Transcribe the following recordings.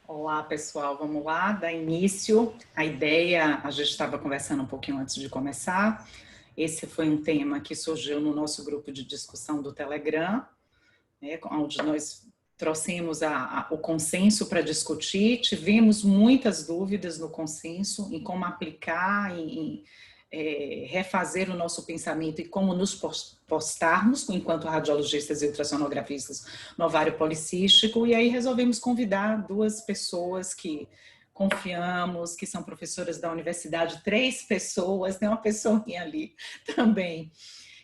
Olá, pessoal, vamos lá, dar início. A ideia, a gente estava conversando um pouquinho antes de começar. Esse foi um tema que surgiu no nosso grupo de discussão do Telegram, né, onde nós trouxemos o consenso para discutir, tivemos muitas dúvidas no consenso em como aplicar, refazer o nosso pensamento e como nos postarmos enquanto radiologistas e ultrassonografistas no ovário policístico, e aí resolvemos convidar duas pessoas que confiamos, que são professoras da universidade, três pessoas, tem uma pessoinha ali também,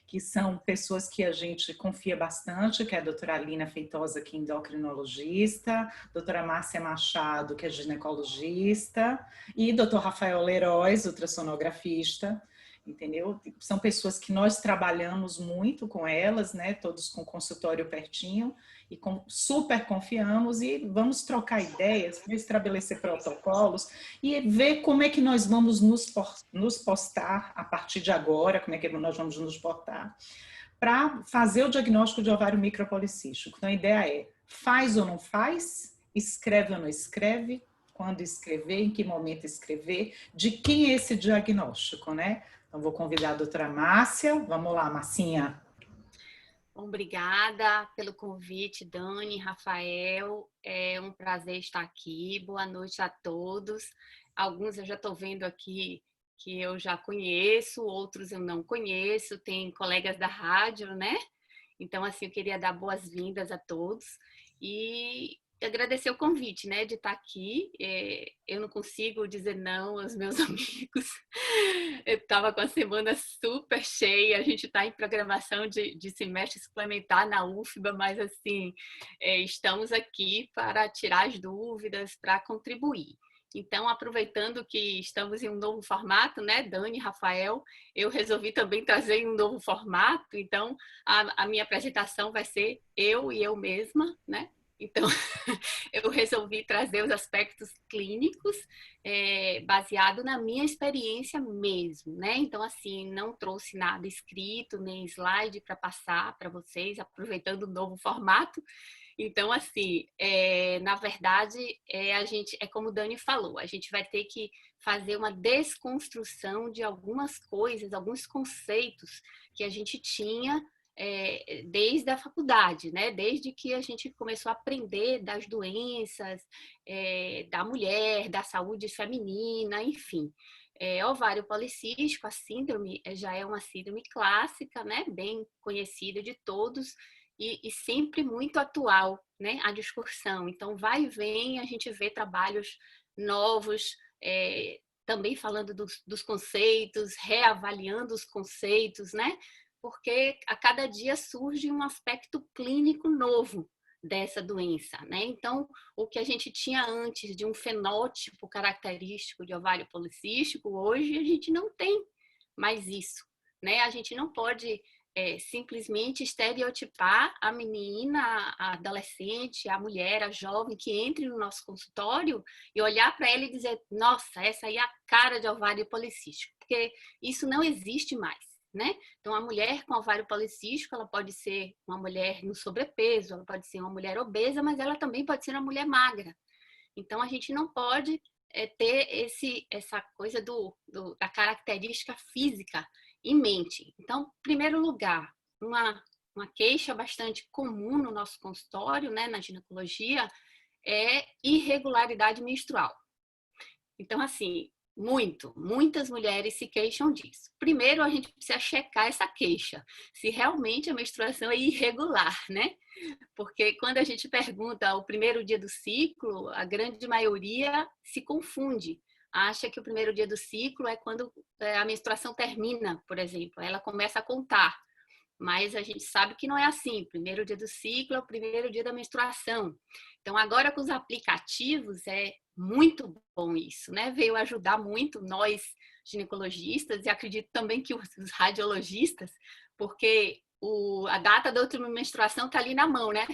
que são pessoas que a gente confia bastante, que é a doutora Alina Feitosa, que é endocrinologista, doutora Márcia Machado, que é ginecologista, e doutor Rafael Leroz, ultrassonografista, entendeu? São pessoas que nós trabalhamos muito com elas, né? Todos com consultório pertinho, e super confiamos e vamos trocar ideias, estabelecer protocolos e ver como é que nós vamos nos postar a partir de agora, como é que nós vamos nos portar, para fazer o diagnóstico de ovário micropolicístico. Então, a ideia é, faz ou não faz? Escreve ou não escreve? Quando escrever? Em que momento escrever? De quem é esse diagnóstico, né? Então, vou convidar a doutora Márcia. Vamos lá, Marcinha. Obrigada pelo convite, Dani, Rafael. É um prazer estar aqui. Boa noite a todos. Alguns eu já estou vendo aqui que eu já conheço, outros eu não conheço. Tem colegas da rádio, né? Então, assim, eu queria dar boas-vindas a todos e agradecer o convite, né, de estar aqui. Eu não consigo dizer não aos meus amigos. Eu estava com a semana super cheia, a gente está em programação de semestre suplementar na UFBA, mas, assim, estamos aqui para tirar as dúvidas, para contribuir. Então, aproveitando que estamos em um novo formato, né, Dani, Rafael, eu resolvi também trazer um novo formato, então a minha apresentação vai ser eu e eu mesma, né? Então, eu resolvi trazer os aspectos clínicos baseado na minha experiência mesmo, né? Então, assim, não trouxe nada escrito, nem slide para passar para vocês, aproveitando o novo formato. Então, assim, na verdade, a gente, é como o Dani falou, a gente vai ter que fazer uma desconstrução de algumas coisas, alguns conceitos que a gente tinha desde a faculdade, né? Desde que a gente começou a aprender das doenças da mulher, da saúde feminina, enfim. Ovário policístico, a síndrome já é uma síndrome clássica, né? Bem conhecida de todos, e sempre muito atual, né, a discussão. Então, vai e vem, a gente vê trabalhos novos, também falando dos conceitos, reavaliando os conceitos, né? Porque a cada dia surge um aspecto clínico novo dessa doença, né? Então, o que a gente tinha antes de um fenótipo característico de ovário policístico, hoje a gente não tem mais isso, né? A gente não pode simplesmente estereotipar a menina, a adolescente, a mulher, a jovem que entre no nosso consultório e olhar para ela e dizer, nossa, essa aí é a cara de ovário policístico, porque isso não existe mais, né? Então, a mulher com ovário policístico, ela pode ser uma mulher no sobrepeso, ela pode ser uma mulher obesa, mas ela também pode ser uma mulher magra. Então, a gente não pode ter essa coisa da característica física em mente. Então, em primeiro lugar, uma queixa bastante comum no nosso consultório, né, na ginecologia, é irregularidade menstrual. Então, assim, muitas mulheres se queixam disso. Primeiro, a gente precisa checar essa queixa, se realmente a menstruação é irregular, né? Porque quando a gente pergunta o primeiro dia do ciclo, a grande maioria se confunde. Acha que o primeiro dia do ciclo é quando a menstruação termina, por exemplo. Ela começa a contar. Mas a gente sabe que não é assim. O primeiro dia do ciclo é o primeiro dia da menstruação. Então, agora com os aplicativos, é muito bom isso, né? Veio ajudar muito nós, ginecologistas, e acredito também que os radiologistas, porque a data da última menstruação está ali na mão, né?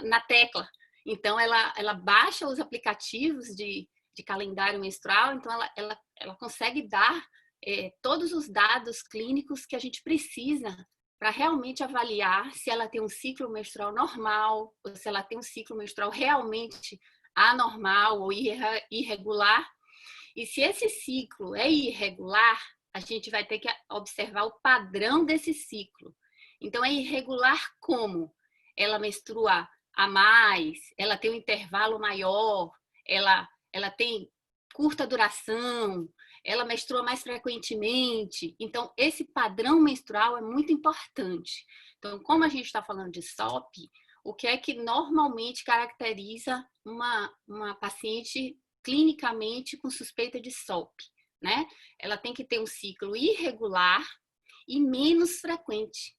Na tecla. Então, ela baixa os aplicativos de calendário menstrual, então ela consegue dar todos os dados clínicos que a gente precisa para realmente avaliar se ela tem um ciclo menstrual normal ou se ela tem um ciclo menstrual realmente anormal ou irregular. E se esse ciclo é irregular, a gente vai ter que observar o padrão desse ciclo. Então, é irregular como? Ela menstrua a mais, ela tem um intervalo maior, ela tem curta duração, ela menstrua mais frequentemente. Então, esse padrão menstrual é muito importante. Então, como a gente está falando de SOP, o que é que normalmente caracteriza uma paciente clinicamente com suspeita de SOP, né? Ela tem que ter um ciclo irregular e menos frequente.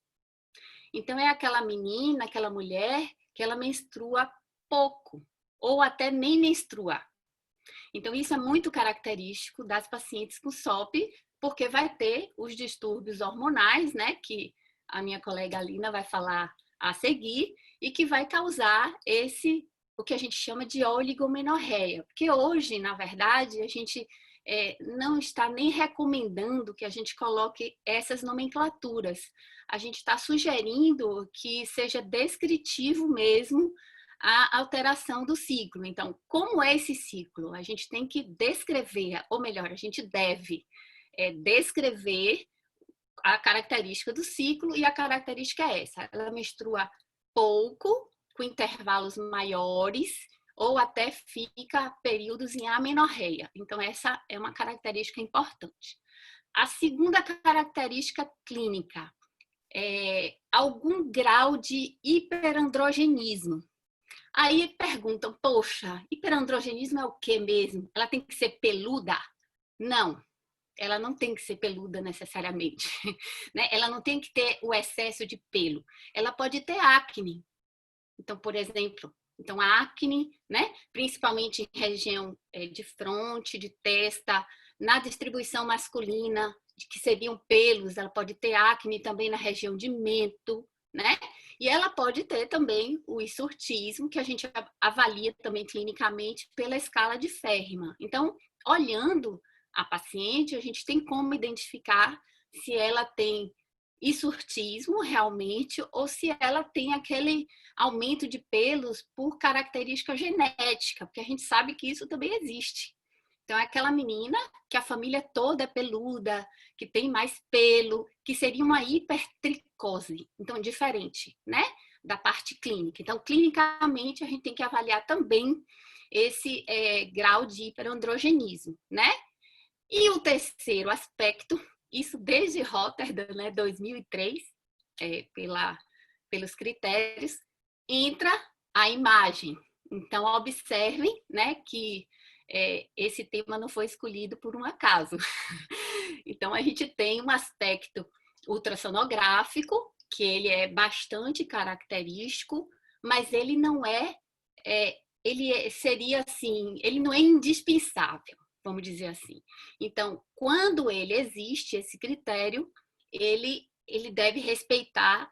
Então, é aquela menina, aquela mulher que ela menstrua pouco ou até nem menstrua. Então, isso é muito característico das pacientes com SOP, porque vai ter os distúrbios hormonais, né, que a minha colega Alina vai falar a seguir, e que vai causar o que a gente chama de oligomenorreia. Porque hoje, na verdade, a gente não está nem recomendando que a gente coloque essas nomenclaturas. A gente está sugerindo que seja descritivo mesmo a alteração do ciclo. Então, como é esse ciclo? A gente tem que descrever, ou melhor, a gente deve descrever a característica do ciclo, e a característica é essa: ela menstrua pouco, com intervalos maiores, ou até fica períodos em amenorreia. Então, essa é uma característica importante. A segunda característica clínica é algum grau de hiperandrogenismo. Aí perguntam, poxa, hiperandrogenismo é o que mesmo? Ela tem que ser peluda? Não, ela não tem que ser peluda necessariamente, né? Ela não tem que ter o excesso de pelo. Ela pode ter acne. Então, por exemplo, a acne, né? Principalmente em região de fronte, de testa, na distribuição masculina, que seriam pelos, ela pode ter acne também na região de mento, né? E ela pode ter também o hirsutismo, que a gente avalia também clinicamente pela escala de Ferriman. Então, olhando a paciente, a gente tem como identificar se ela tem hirsutismo realmente ou se ela tem aquele aumento de pelos por característica genética, porque a gente sabe que isso também existe. Então, é aquela menina que a família toda é peluda, que tem mais pelo, que seria uma hipertricose. Então, diferente, né? Da parte clínica. Então, clinicamente, a gente tem que avaliar também esse grau de hiperandrogenismo, né? E o terceiro aspecto, isso desde Rotterdam, né, 2003, pelos critérios, entra a imagem. Então, observem, né, que esse tema não foi escolhido por um acaso. Então, a gente tem um aspecto ultrassonográfico, que ele é bastante característico, mas ele não seria assim, ele não é indispensável, vamos dizer assim. Então, quando ele existe, esse critério, ele deve respeitar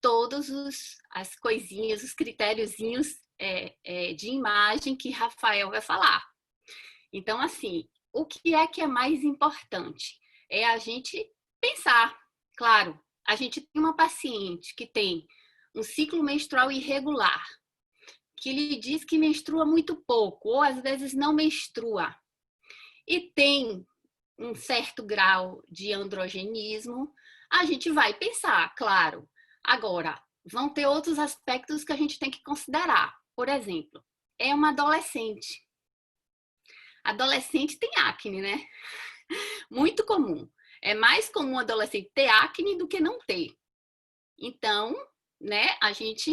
todas as coisinhas, os critériozinhos de imagem que Rafael vai falar. Então, assim, o que é mais importante? É a gente pensar. Claro, a gente tem uma paciente que tem um ciclo menstrual irregular, que lhe diz que menstrua muito pouco, ou às vezes não menstrua, e tem um certo grau de androgenismo, a gente vai pensar, claro. Agora, vão ter outros aspectos que a gente tem que considerar. Por exemplo, é uma adolescente. Adolescente tem acne, né? Muito comum. É mais comum adolescente ter acne do que não ter. Então, né, a gente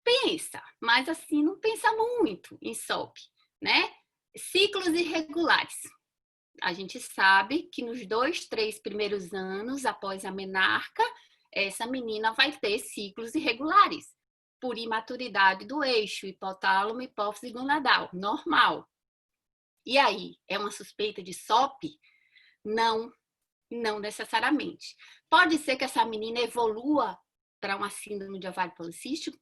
pensa, mas assim, não pensa muito em SOP, né? Ciclos irregulares. A gente sabe que nos 2, 3 primeiros anos após a menarca, essa menina vai ter ciclos irregulares, por imaturidade do eixo, hipotálamo, hipófise gonadal, normal. E aí, é uma suspeita de SOP? Não, não necessariamente. Pode ser que essa menina evolua para uma síndrome de ovário policístico?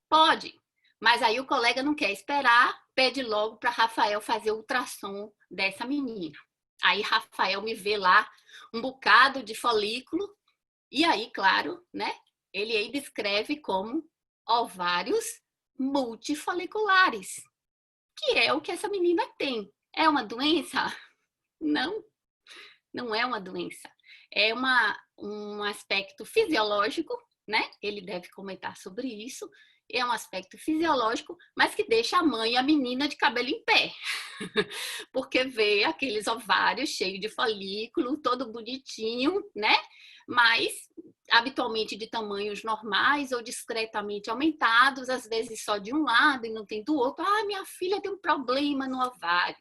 Pode, mas aí o colega não quer esperar, pede logo para Rafael fazer o ultrassom dessa menina. Aí Rafael me vê lá um bocado de folículo, e aí, claro, né? Ele aí descreve como ovários multifoliculares. que é o que essa menina tem. É uma doença? Não, não é uma doença. É um aspecto fisiológico, né? Ele deve comentar sobre isso. É um aspecto fisiológico, mas que deixa a mãe e a menina de cabelo em pé. Porque vê aqueles ovários cheios de folículo, todo bonitinho, né? Mas habitualmente de tamanhos normais ou discretamente aumentados, às vezes só de um lado e não tem do outro. Ah, minha filha tem um problema no ovário.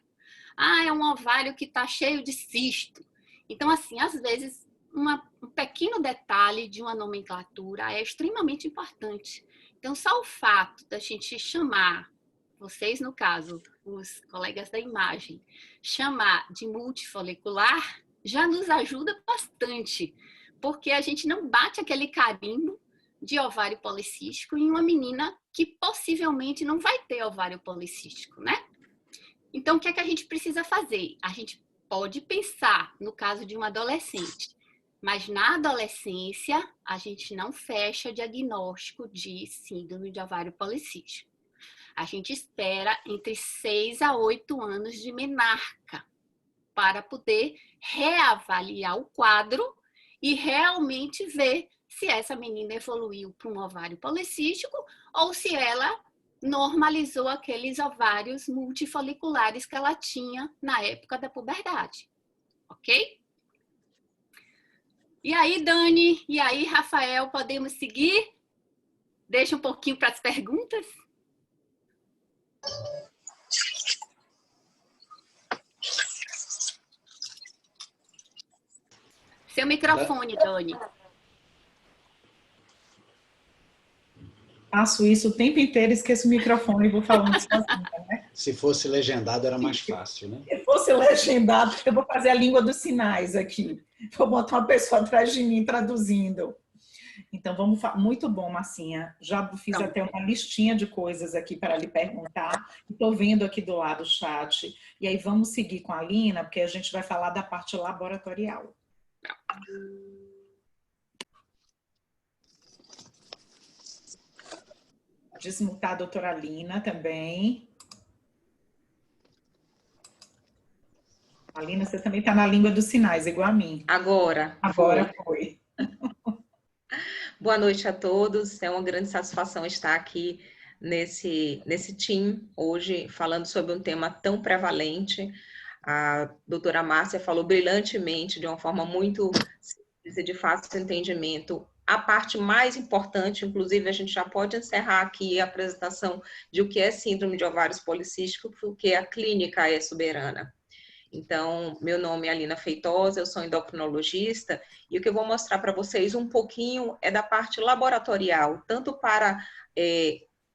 Ah, é um ovário que está cheio de cisto. Então, assim, às vezes, um pequeno detalhe de uma nomenclatura é extremamente importante. Então, só o fato da gente chamar, vocês no caso, os colegas da imagem, chamar de multifolicular, já nos ajuda bastante, porque a gente não bate aquele carimbo de ovário policístico em uma menina que possivelmente não vai ter ovário policístico, né? Então, o que é que a gente precisa fazer? A gente pode pensar no caso de uma adolescente, mas na adolescência a gente não fecha diagnóstico de síndrome de ovário policístico. A gente espera entre 6 a 8 anos de menarca para poder reavaliar o quadro e realmente ver se essa menina evoluiu para um ovário policístico ou se ela normalizou aqueles ovários multifoliculares que ela tinha na época da puberdade, ok? E aí, Dani, e aí, Rafael, podemos seguir? Deixa um pouquinho para as perguntas. Seu microfone, Dani. Faço isso o tempo inteiro, esqueço o microfone e vou falando sozinha, né? Se fosse legendado, era mais fácil, né? Se fosse legendado, eu vou fazer a língua dos sinais aqui. Vou botar uma pessoa atrás de mim traduzindo. Então, vamos muito bom, Marcinha. Já fiz até uma listinha de coisas aqui para lhe perguntar. Estou vendo aqui do lado o chat. E aí, vamos seguir com a Lina, porque a gente vai falar da parte laboratorial. Desmutar a doutora Lina também. Alina, você também está na língua dos sinais, igual a mim. Agora foi. Boa noite a todos. É uma grande satisfação estar aqui nesse team hoje, falando sobre um tema tão prevalente. A doutora Márcia falou brilhantemente, de uma forma muito simples e de fácil entendimento, a parte mais importante. Inclusive, a gente já pode encerrar aqui a apresentação de o que é síndrome de ovários policísticos, porque a clínica é soberana. Então, meu nome é Alina Feitosa, eu sou endocrinologista, e o que eu vou mostrar para vocês um pouquinho é da parte laboratorial, tanto para,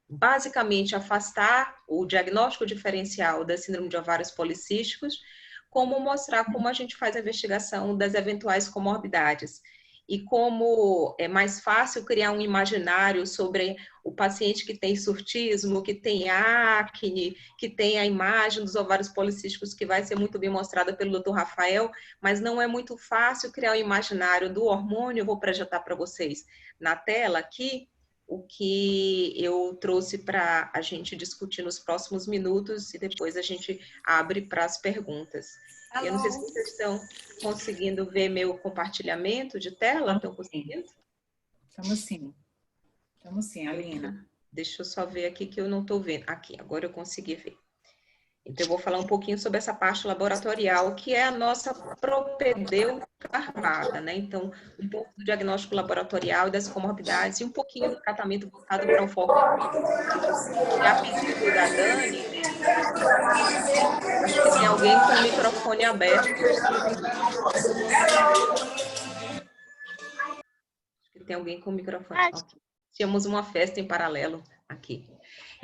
basicamente, afastar o diagnóstico diferencial da síndrome de ovários policísticos, como mostrar como a gente faz a investigação das eventuais comorbidades. E como é mais fácil criar um imaginário sobre o paciente que tem surtismo, que tem acne, que tem a imagem dos ovários policísticos, que vai ser muito bem mostrada pelo Dr. Rafael, mas não é muito fácil criar um imaginário do hormônio. Eu vou projetar para vocês na tela aqui o que eu trouxe para a gente discutir nos próximos minutos e depois a gente abre para as perguntas. Eu não sei se vocês estão conseguindo ver meu compartilhamento de tela. Estão conseguindo? Estamos sim, Alina. Deixa eu só ver aqui que eu não estou vendo. Aqui, agora eu consegui ver. Então, eu vou falar um pouquinho sobre essa parte laboratorial, que é a nossa propedêutica armada, né? Então, um pouco do diagnóstico laboratorial e das comorbidades e um pouquinho do tratamento voltado para o foco clínico. E a pedido da Dani, acho que tem alguém com o microfone aberto. Acho que tem alguém com o microfone. Okay. Tínhamos uma festa em paralelo aqui.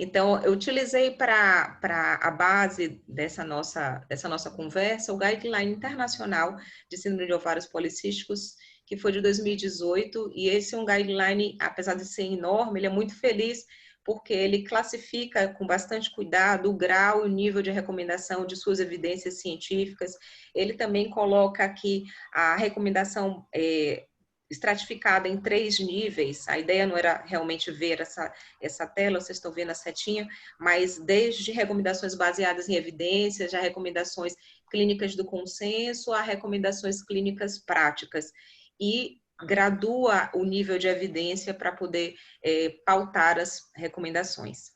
Então, eu utilizei para a base dessa nossa conversa o Guideline Internacional de Síndrome de Ovários Policísticos, que foi de 2018, e esse é um guideline, apesar de ser enorme, ele é muito feliz, porque ele classifica com bastante cuidado o grau e o nível de recomendação de suas evidências científicas. Ele também coloca aqui a recomendação estratificada em 3 níveis. A ideia não era realmente ver essa tela, vocês estão vendo a setinha, mas desde recomendações baseadas em evidências, já recomendações clínicas do consenso, a recomendações clínicas práticas. E gradua o nível de evidência para poder pautar as recomendações.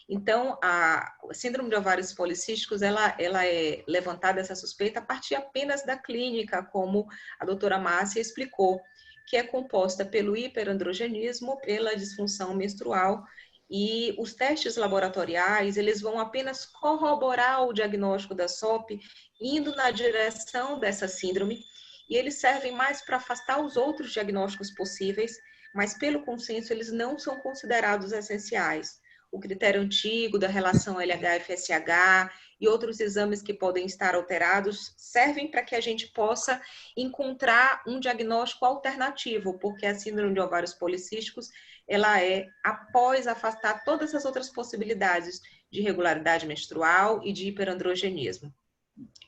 Então, a síndrome de ovários policísticos, ela é levantada, essa suspeita, a partir apenas da clínica, como a doutora Márcia explicou, que é composta pelo hiperandrogenismo, pela disfunção menstrual, e os testes laboratoriais, eles vão apenas corroborar o diagnóstico da SOP, indo na direção dessa síndrome, e eles servem mais para afastar os outros diagnósticos possíveis, mas pelo consenso eles não são considerados essenciais. O critério antigo da relação LH-FSH e outros exames que podem estar alterados servem para que a gente possa encontrar um diagnóstico alternativo, porque a síndrome de ovários policísticos, ela é após afastar todas as outras possibilidades de irregularidade menstrual e de hiperandrogenismo.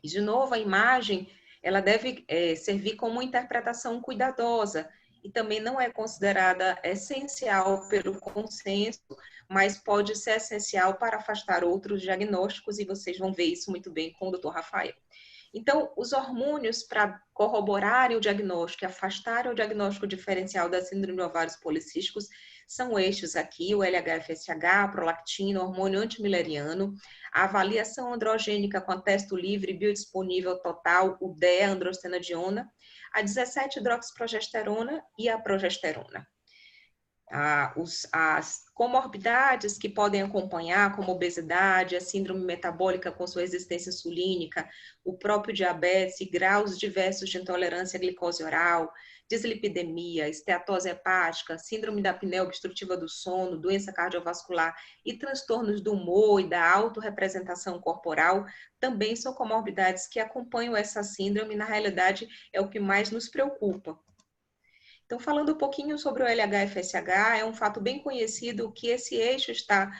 E, de novo, a imagem, ela deve servir como uma interpretação cuidadosa, e também não é considerada essencial pelo consenso, mas pode ser essencial para afastar outros diagnósticos, e vocês vão ver isso muito bem com o Dr. Rafael. Então, os hormônios para corroborarem o diagnóstico e afastarem o diagnóstico diferencial da síndrome de ovários policísticos são estes aqui, o LH-FSH, a prolactina, o hormônio antimileriano, a avaliação androgênica com a testo livre biodisponível total, o DEA, androstenediona, a 17-hidroxiprogesterona e a progesterona. As comorbidades que podem acompanhar, como obesidade, a síndrome metabólica com sua resistência insulínica, o próprio diabetes e graus diversos de intolerância à glicose oral, dislipidemia, esteatose hepática, síndrome da apneia obstrutiva do sono, doença cardiovascular e transtornos do humor e da autorrepresentação corporal também são comorbidades que acompanham essa síndrome e, na realidade, é o que mais nos preocupa. Então, falando um pouquinho sobre o LH-FSH, é um fato bem conhecido que esse eixo está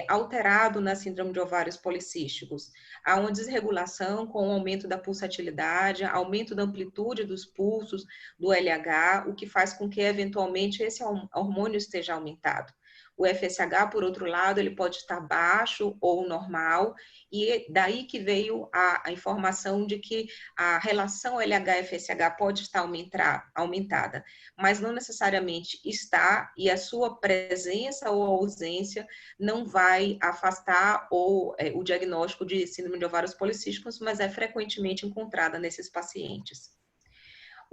alterado na síndrome de ovários policísticos. Há uma desregulação com o aumento da pulsatilidade, aumento da amplitude dos pulsos do LH, o que faz com que, eventualmente, esse hormônio esteja aumentado. O FSH, por outro lado, ele pode estar baixo ou normal, e daí que veio a informação de que a relação LH-FSH pode estar aumentada, mas não necessariamente está, e a sua presença ou ausência não vai afastar o diagnóstico de síndrome de ovários policísticos, mas é frequentemente encontrada nesses pacientes.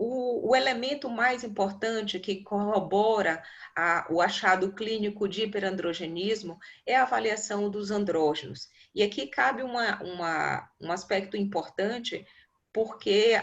O elemento mais importante que corrobora o achado clínico de hiperandrogenismo é a avaliação dos andrógenos. E aqui cabe um aspecto importante, porque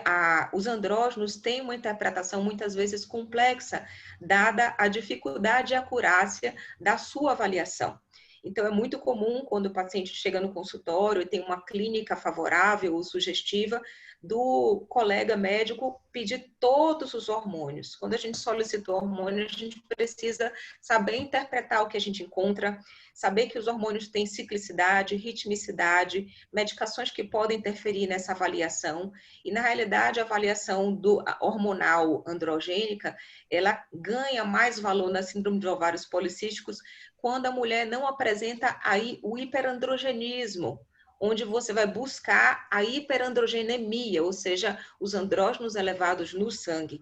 os andrógenos têm uma interpretação muitas vezes complexa, dada a dificuldade e acurácia da sua avaliação. Então, é muito comum, quando o paciente chega no consultório e tem uma clínica favorável ou sugestiva, do colega médico pedir todos os hormônios. Quando a gente solicita o hormônio, a gente precisa saber interpretar o que a gente encontra, saber que os hormônios têm ciclicidade, ritmicidade, medicações que podem interferir nessa avaliação. E, na realidade, a avaliação hormonal androgênica, ela ganha mais valor na síndrome de ovários policísticos quando a mulher não apresenta aí o hiperandrogenismo, onde você vai buscar a hiperandrogenemia, ou seja, os andrógenos elevados no sangue.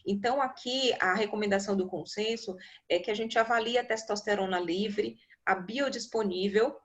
Então, aqui, a recomendação do consenso é que a gente avalie a testosterona livre, a biodisponível,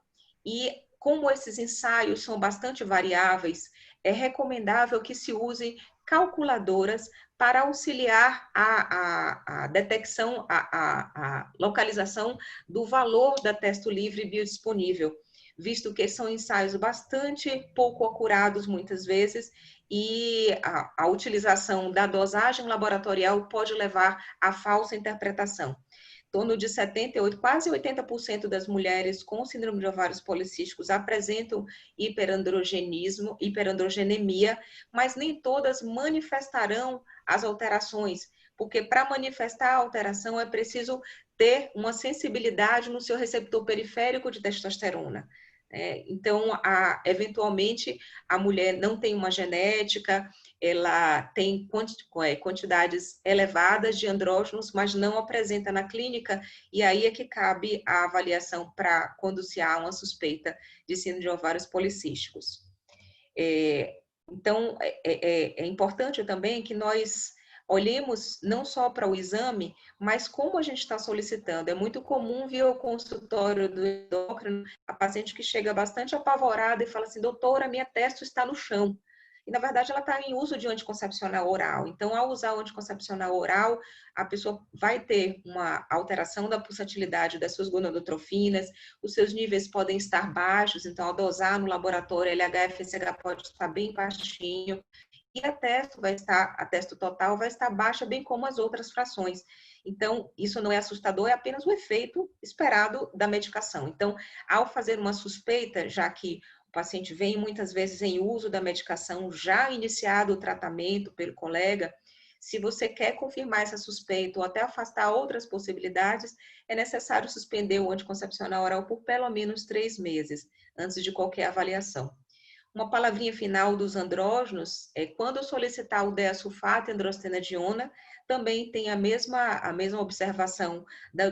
e como esses ensaios são bastante variáveis, é recomendável que se use calculadoras para auxiliar a detecção, a localização do valor da testo livre biodisponível, visto que são ensaios bastante pouco acurados muitas vezes, e a utilização da dosagem laboratorial pode levar à falsa interpretação. Em torno de 78%, quase 80% das mulheres com síndrome de ovários policísticos apresentam hiperandrogenemia, mas nem todas manifestarão as alterações, porque para manifestar a alteração é preciso ter uma sensibilidade no seu receptor periférico de testosterona. Então, eventualmente, a mulher não tem uma genética, ela tem quantidades elevadas de andrógenos, mas não apresenta na clínica, e aí é que cabe a avaliação para quando se há uma suspeita de síndrome de ovários policísticos. Então, é importante também que nós olhemos não só para o exame, mas como a gente está solicitando. É muito comum vir ao consultório do endócrino a paciente que chega bastante apavorada e fala assim, doutora, minha testo está no chão. E, na verdade, ela está em uso de anticoncepcional oral. Então, ao usar o anticoncepcional oral, a pessoa vai ter uma alteração da pulsatilidade das suas gonadotrofinas, os seus níveis podem estar baixos, então, ao dosar no laboratório, LH-FSH pode estar bem baixinho, e a testo total vai estar baixa, bem como as outras frações. Então, isso não é assustador, é apenas o efeito esperado da medicação. Então, ao fazer uma suspeita, já que o paciente vem muitas vezes em uso da medicação, já iniciado o tratamento pelo colega, se você quer confirmar essa suspeita ou até afastar outras possibilidades, é necessário suspender o anticoncepcional oral por pelo menos 3 meses, antes de qualquer avaliação. Uma palavrinha final dos andrógenos é quando eu solicitar o disulfato e androstenediona, também tem a mesma observação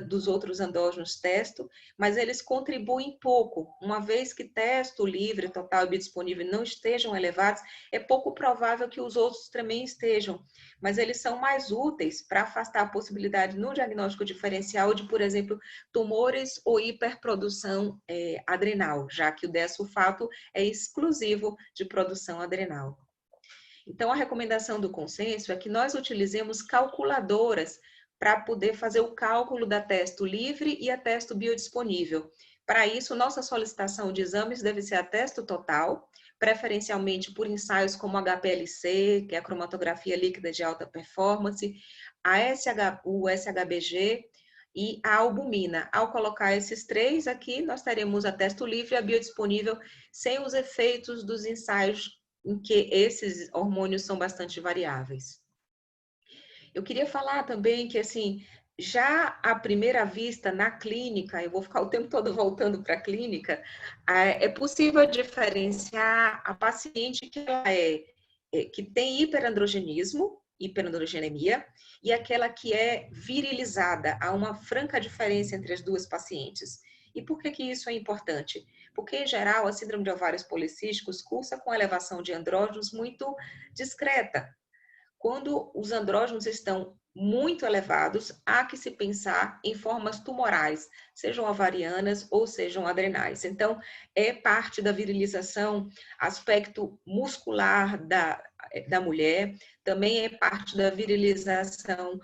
dos outros andrógenos testo, mas eles contribuem pouco. Uma vez que testo livre, total e biodisponível não estejam elevados, é pouco provável que os outros também estejam, mas eles são mais úteis para afastar a possibilidade no diagnóstico diferencial de, por exemplo, tumores ou hiperprodução adrenal, já que o disulfato é exclusivo de produção adrenal. Então, a recomendação do consenso é que nós utilizemos calculadoras para poder fazer o cálculo da testo livre e a testo biodisponível. Para isso, nossa solicitação de exames deve ser a testo total, preferencialmente por ensaios como HPLC, que é a cromatografia líquida de alta performance, o SHBG e a albumina. Ao colocar esses 3 aqui, nós teremos a testo livre e a biodisponível sem os efeitos dos ensaios em que esses hormônios são bastante variáveis. Eu queria falar também que, assim, já à primeira vista, na clínica, eu vou ficar o tempo todo voltando para a clínica, é possível diferenciar a paciente que tem hiperandrogenismo, hiperandrogenemia, e aquela que é virilizada. Há uma franca diferença entre as duas pacientes. E por que isso é importante? Porque, em geral, a síndrome de ovários policísticos cursa com elevação de andrógenos muito discreta. Quando os andrógenos estão muito elevados, há que se pensar em formas tumorais, sejam ovarianas ou sejam adrenais. Então, é parte da virilização, aspecto muscular da mulher, também é parte da virilização,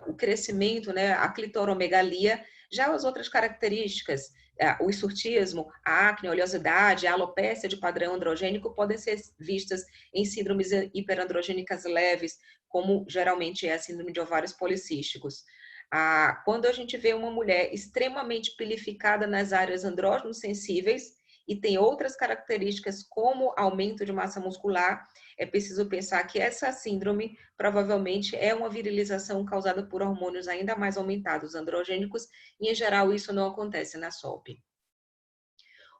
o crescimento, né, a clitoromegalia, já as outras características, o hirsutismo, a acne, a oleosidade, a alopécia de padrão androgênico podem ser vistas em síndromes hiperandrogênicas leves, como geralmente é a síndrome de ovários policísticos. Quando a gente vê uma mulher extremamente pilificada nas áreas andrógenos sensíveis e tem outras características como aumento de massa muscular, é preciso pensar que essa síndrome provavelmente é uma virilização causada por hormônios ainda mais aumentados androgênicos e, em geral, isso não acontece na SOP.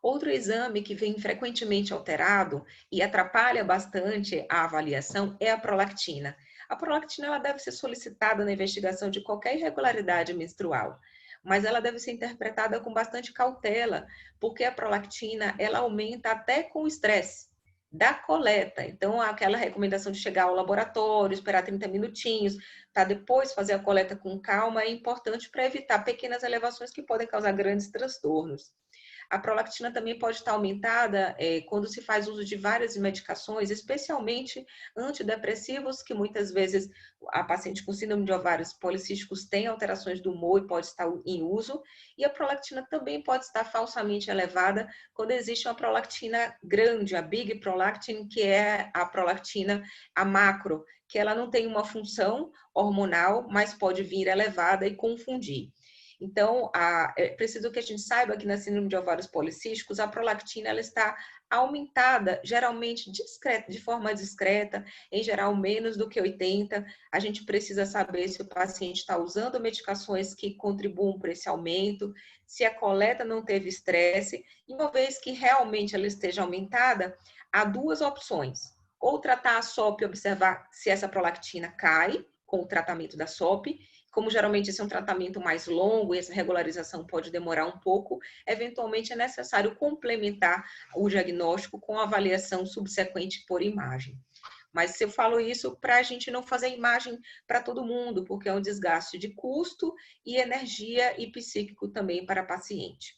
Outro exame que vem frequentemente alterado e atrapalha bastante a avaliação é a prolactina. A prolactina ela deve ser solicitada na investigação de qualquer irregularidade menstrual, mas ela deve ser interpretada com bastante cautela, porque a prolactina ela aumenta até com o estresse da coleta. Então, aquela recomendação de chegar ao laboratório, esperar 30 minutinhos, para depois fazer a coleta com calma, é importante para evitar pequenas elevações que podem causar grandes transtornos. A prolactina também pode estar aumentada quando se faz uso de várias medicações, especialmente antidepressivos, que muitas vezes a paciente com síndrome de ovários policísticos tem alterações do humor e pode estar em uso. E a prolactina também pode estar falsamente elevada quando existe uma prolactina grande, a big prolactin, que é a prolactina, a macro, que ela não tem uma função hormonal, mas pode vir elevada e confundir. Então, é preciso que a gente saiba que na síndrome de ovários policísticos, a prolactina ela está aumentada, geralmente de forma discreta, em geral menos do que 80. A gente precisa saber se o paciente está usando medicações que contribuam para esse aumento, se a coleta não teve estresse. E uma vez que realmente ela esteja aumentada, há duas opções. Ou tratar a SOP e observar se essa prolactina cai com o tratamento da SOP. Como geralmente esse é um tratamento mais longo e essa regularização pode demorar um pouco, eventualmente é necessário complementar o diagnóstico com avaliação subsequente por imagem. Mas eu falo isso para a gente não fazer imagem para todo mundo, porque é um desgaste de custo e energia e psíquico também para a paciente.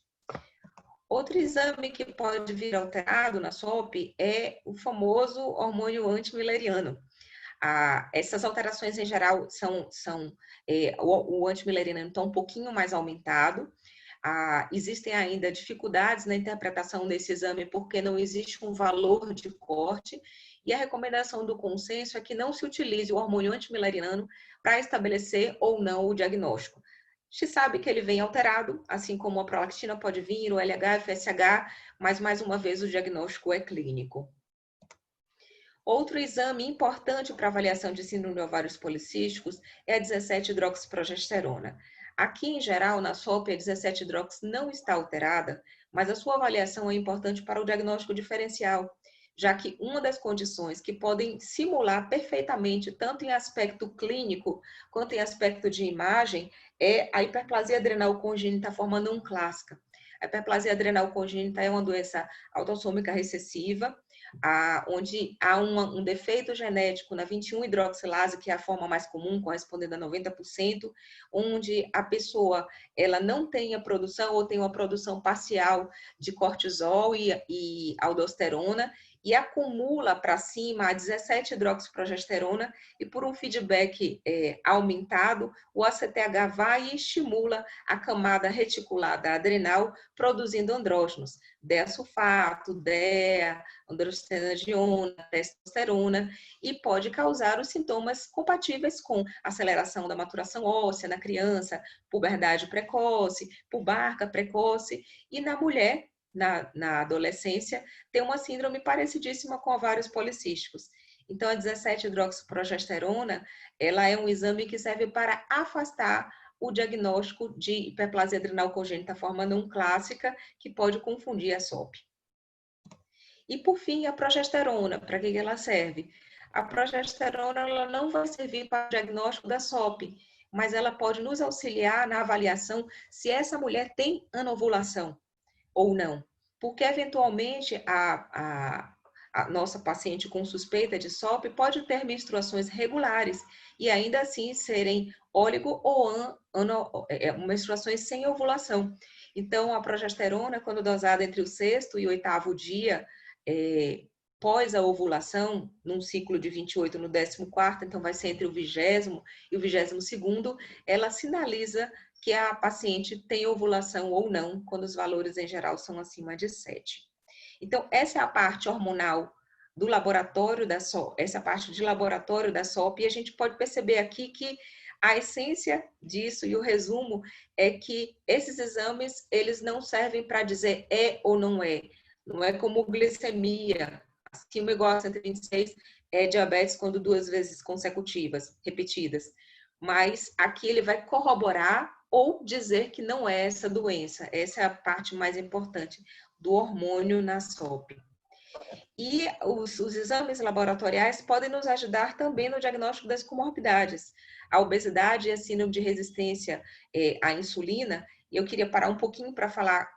Outro exame que pode vir alterado na SOP é o famoso hormônio antimileriano. Essas alterações, em geral, o antimileriano está um pouquinho mais aumentado. Existem ainda dificuldades na interpretação desse exame porque não existe um valor de corte e a recomendação do consenso é que não se utilize o hormônio antimileriano para estabelecer ou não o diagnóstico. A gente sabe que ele vem alterado, assim como a prolactina pode vir, o LH, FSH, mas mais uma vez o diagnóstico é clínico. Outro exame importante para avaliação de síndrome de ovários policísticos é a 17-hidroxiprogesterona. Aqui, em geral, na SOP, a 17-hidrox não está alterada, mas a sua avaliação é importante para o diagnóstico diferencial, já que uma das condições que podem simular perfeitamente, tanto em aspecto clínico quanto em aspecto de imagem, é a hiperplasia adrenal congênita formando um clássica. A hiperplasia adrenal congênita é uma doença autossômica recessiva, onde há um defeito genético na 21-hidroxilase, que é a forma mais comum, correspondendo a 90%, onde a pessoa ela não tem a produção ou tem uma produção parcial de cortisol e aldosterona, e acumula para cima a 17-hidroxiprogesterona e por um feedback aumentado, o ACTH vai e estimula a camada reticulada adrenal, produzindo andrógenos, DEA-sulfato, DEA, androstenediona, testosterona, e pode causar os sintomas compatíveis com aceleração da maturação óssea na criança, puberdade precoce, pubarca precoce, e na mulher, na adolescência, tem uma síndrome parecidíssima com ovários policísticos. Então, a 17-hidroxiprogesterona, ela é um exame que serve para afastar o diagnóstico de hiperplasia adrenal congênita forma não clássica, que pode confundir a SOP. E, por fim, a progesterona, para que ela serve? A progesterona ela não vai servir para o diagnóstico da SOP, mas ela pode nos auxiliar na avaliação se essa mulher tem anovulação ou não. Porque, eventualmente, a nossa paciente com suspeita de SOP pode ter menstruações regulares e ainda assim serem óligo ou menstruações sem ovulação. Então, a progesterona, quando dosada entre o 6º e o 8º dia, pós a ovulação, num ciclo de 28 no 14º, então vai ser entre o 20º e o 22º, ela sinaliza que a paciente tem ovulação ou não, quando os valores em geral são acima de 7. Então, essa é a parte hormonal do laboratório da SOP, essa parte de laboratório da SOP, e a gente pode perceber aqui que a essência disso e o resumo é que esses exames, eles não servem para dizer é ou não é. Não é como glicemia, acima ou igual a 126 é diabetes quando 2 vezes consecutivas, repetidas. Mas aqui ele vai corroborar ou dizer que não é essa doença. Essa é a parte mais importante do hormônio na SOP. E os exames laboratoriais podem nos ajudar também no diagnóstico das comorbidades. A obesidade e a síndrome de resistência à insulina, eu queria parar um pouquinho para falar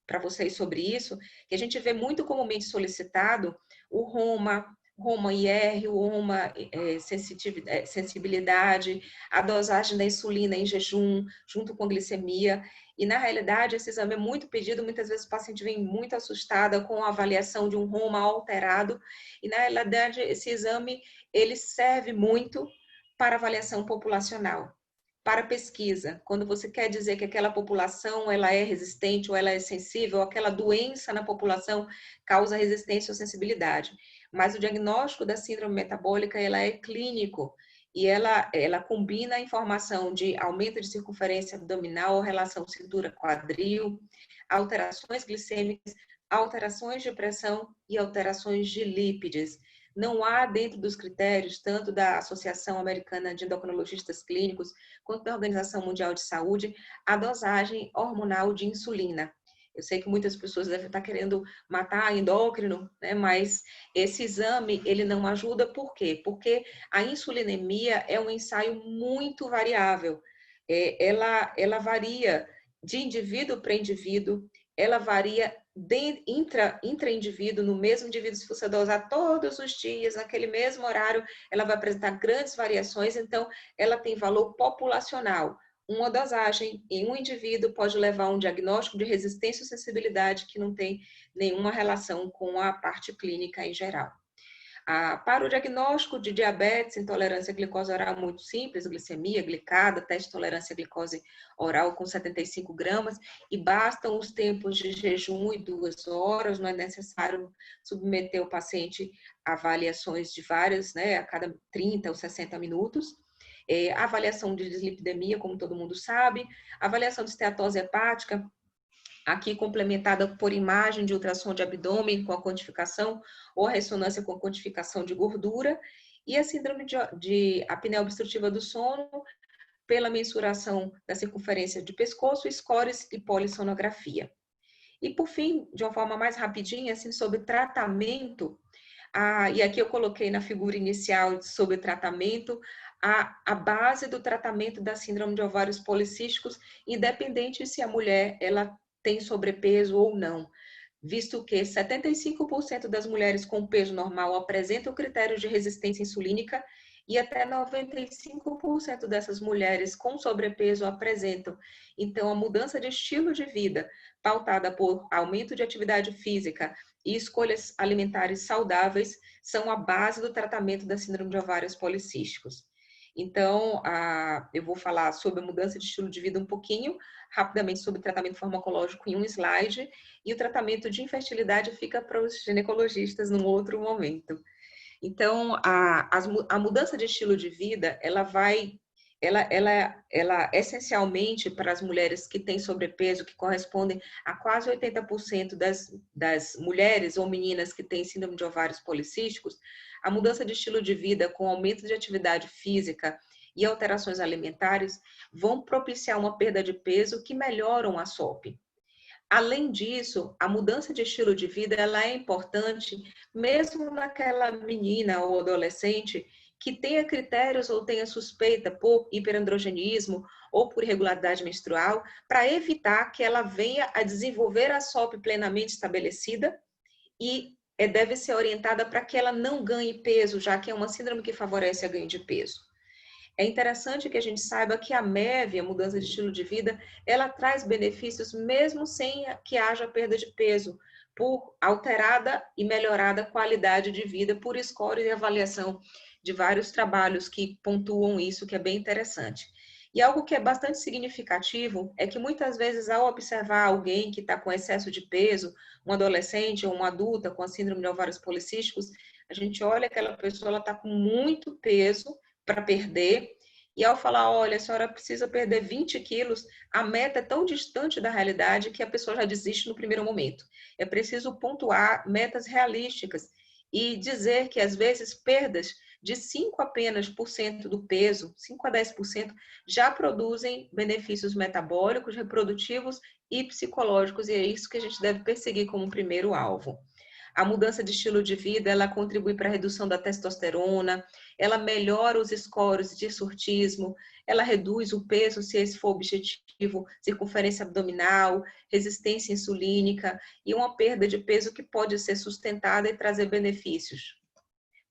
para vocês sobre isso, que a gente vê muito comumente solicitado o ROMA-IR, o ROMA sensibilidade, a dosagem da insulina em jejum, junto com a glicemia. E, na realidade, esse exame é muito pedido, muitas vezes o paciente vem muito assustada com a avaliação de um ROMA alterado. E, na realidade, esse exame, ele serve muito para avaliação populacional, para pesquisa. Quando você quer dizer que aquela população ela é resistente ou ela é sensível, aquela doença na população causa resistência ou sensibilidade. Mas o diagnóstico da síndrome metabólica ela é clínico. e ela combina a informação de aumento de circunferência abdominal, relação cintura-quadril, alterações glicêmicas, alterações de pressão e alterações de lípides. Não há dentro dos critérios, tanto da Associação Americana de Endocrinologistas Clínicos, quanto da Organização Mundial de Saúde, a dosagem hormonal de insulina. Eu sei que muitas pessoas devem estar querendo matar endócrino, né? Mas esse exame, ele não ajuda, por quê? Porque a insulinemia é um ensaio muito variável. Ela varia de indivíduo para indivíduo, ela varia intra-indivíduo, no mesmo indivíduo, se você dosar todos os dias, naquele mesmo horário, ela vai apresentar grandes variações, então ela tem valor populacional. Uma dosagem em um indivíduo pode levar a um diagnóstico de resistência ou sensibilidade que não tem nenhuma relação com a parte clínica em geral. Para o diagnóstico de diabetes, intolerância à glicose oral muito simples, glicemia, glicada, teste de tolerância à glicose oral com 75 gramas, e bastam os tempos de jejum e 2 horas, não é necessário submeter o paciente a avaliações de várias, né, a cada 30 ou 60 minutos. Avaliação de dislipidemia, como todo mundo sabe, avaliação de esteatose hepática, aqui complementada por imagem de ultrassom de abdômen com a quantificação ou a ressonância com a quantificação de gordura, e a síndrome de apneia obstrutiva do sono pela mensuração da circunferência de pescoço, scores e polissonografia. E por fim, de uma forma mais rapidinha, assim, sobre tratamento, e aqui eu coloquei na figura inicial sobre tratamento, a base do tratamento da síndrome de ovários policísticos, independente se a mulher ela tem sobrepeso ou não, visto que 75% das mulheres com peso normal apresentam critérios de resistência insulínica e até 95% dessas mulheres com sobrepeso apresentam. Então, a mudança de estilo de vida, pautada por aumento de atividade física e escolhas alimentares saudáveis, são a base do tratamento da síndrome de ovários policísticos. Então, eu vou falar sobre a mudança de estilo de vida um pouquinho, rapidamente sobre o tratamento farmacológico em um slide, e o tratamento de infertilidade fica para os ginecologistas num outro momento. Então, a mudança de estilo de vida, ela essencialmente para as mulheres que têm sobrepeso, que correspondem a quase 80% das mulheres ou meninas que têm síndrome de ovários policísticos, a mudança de estilo de vida com aumento de atividade física e alterações alimentares vão propiciar uma perda de peso que melhoram a SOP. Além disso, a mudança de estilo de vida ela é importante mesmo naquela menina ou adolescente que tenha critérios ou tenha suspeita por hiperandrogenismo ou por irregularidade menstrual, para evitar que ela venha a desenvolver a SOP plenamente estabelecida e deve ser orientada para que ela não ganhe peso, já que é uma síndrome que favorece a ganho de peso. É interessante que a gente saiba que a MEV, a mudança de estilo de vida, ela traz benefícios mesmo sem que haja perda de peso, por alterada e melhorada qualidade de vida, por score e avaliação de vários trabalhos que pontuam isso, que é bem interessante. E algo que é bastante significativo é que muitas vezes, ao observar alguém que está com excesso de peso, um adolescente ou uma adulta com a síndrome de ovários policísticos, a gente olha aquela pessoa, ela está com muito peso para perder, e ao falar, olha, a senhora precisa perder 20 quilos, a meta é tão distante da realidade que a pessoa já desiste no primeiro momento. É preciso pontuar metas realísticas e dizer que, às vezes, perdas de 5 apenas por cento do peso, 5 a 10%, já produzem benefícios metabólicos, reprodutivos e psicológicos, e é isso que a gente deve perseguir como primeiro alvo. A mudança de estilo de vida, ela contribui para a redução da testosterona, ela melhora os scores de surtismo, ela reduz o peso, se esse for o objetivo, circunferência abdominal, resistência insulínica e uma perda de peso que pode ser sustentada e trazer benefícios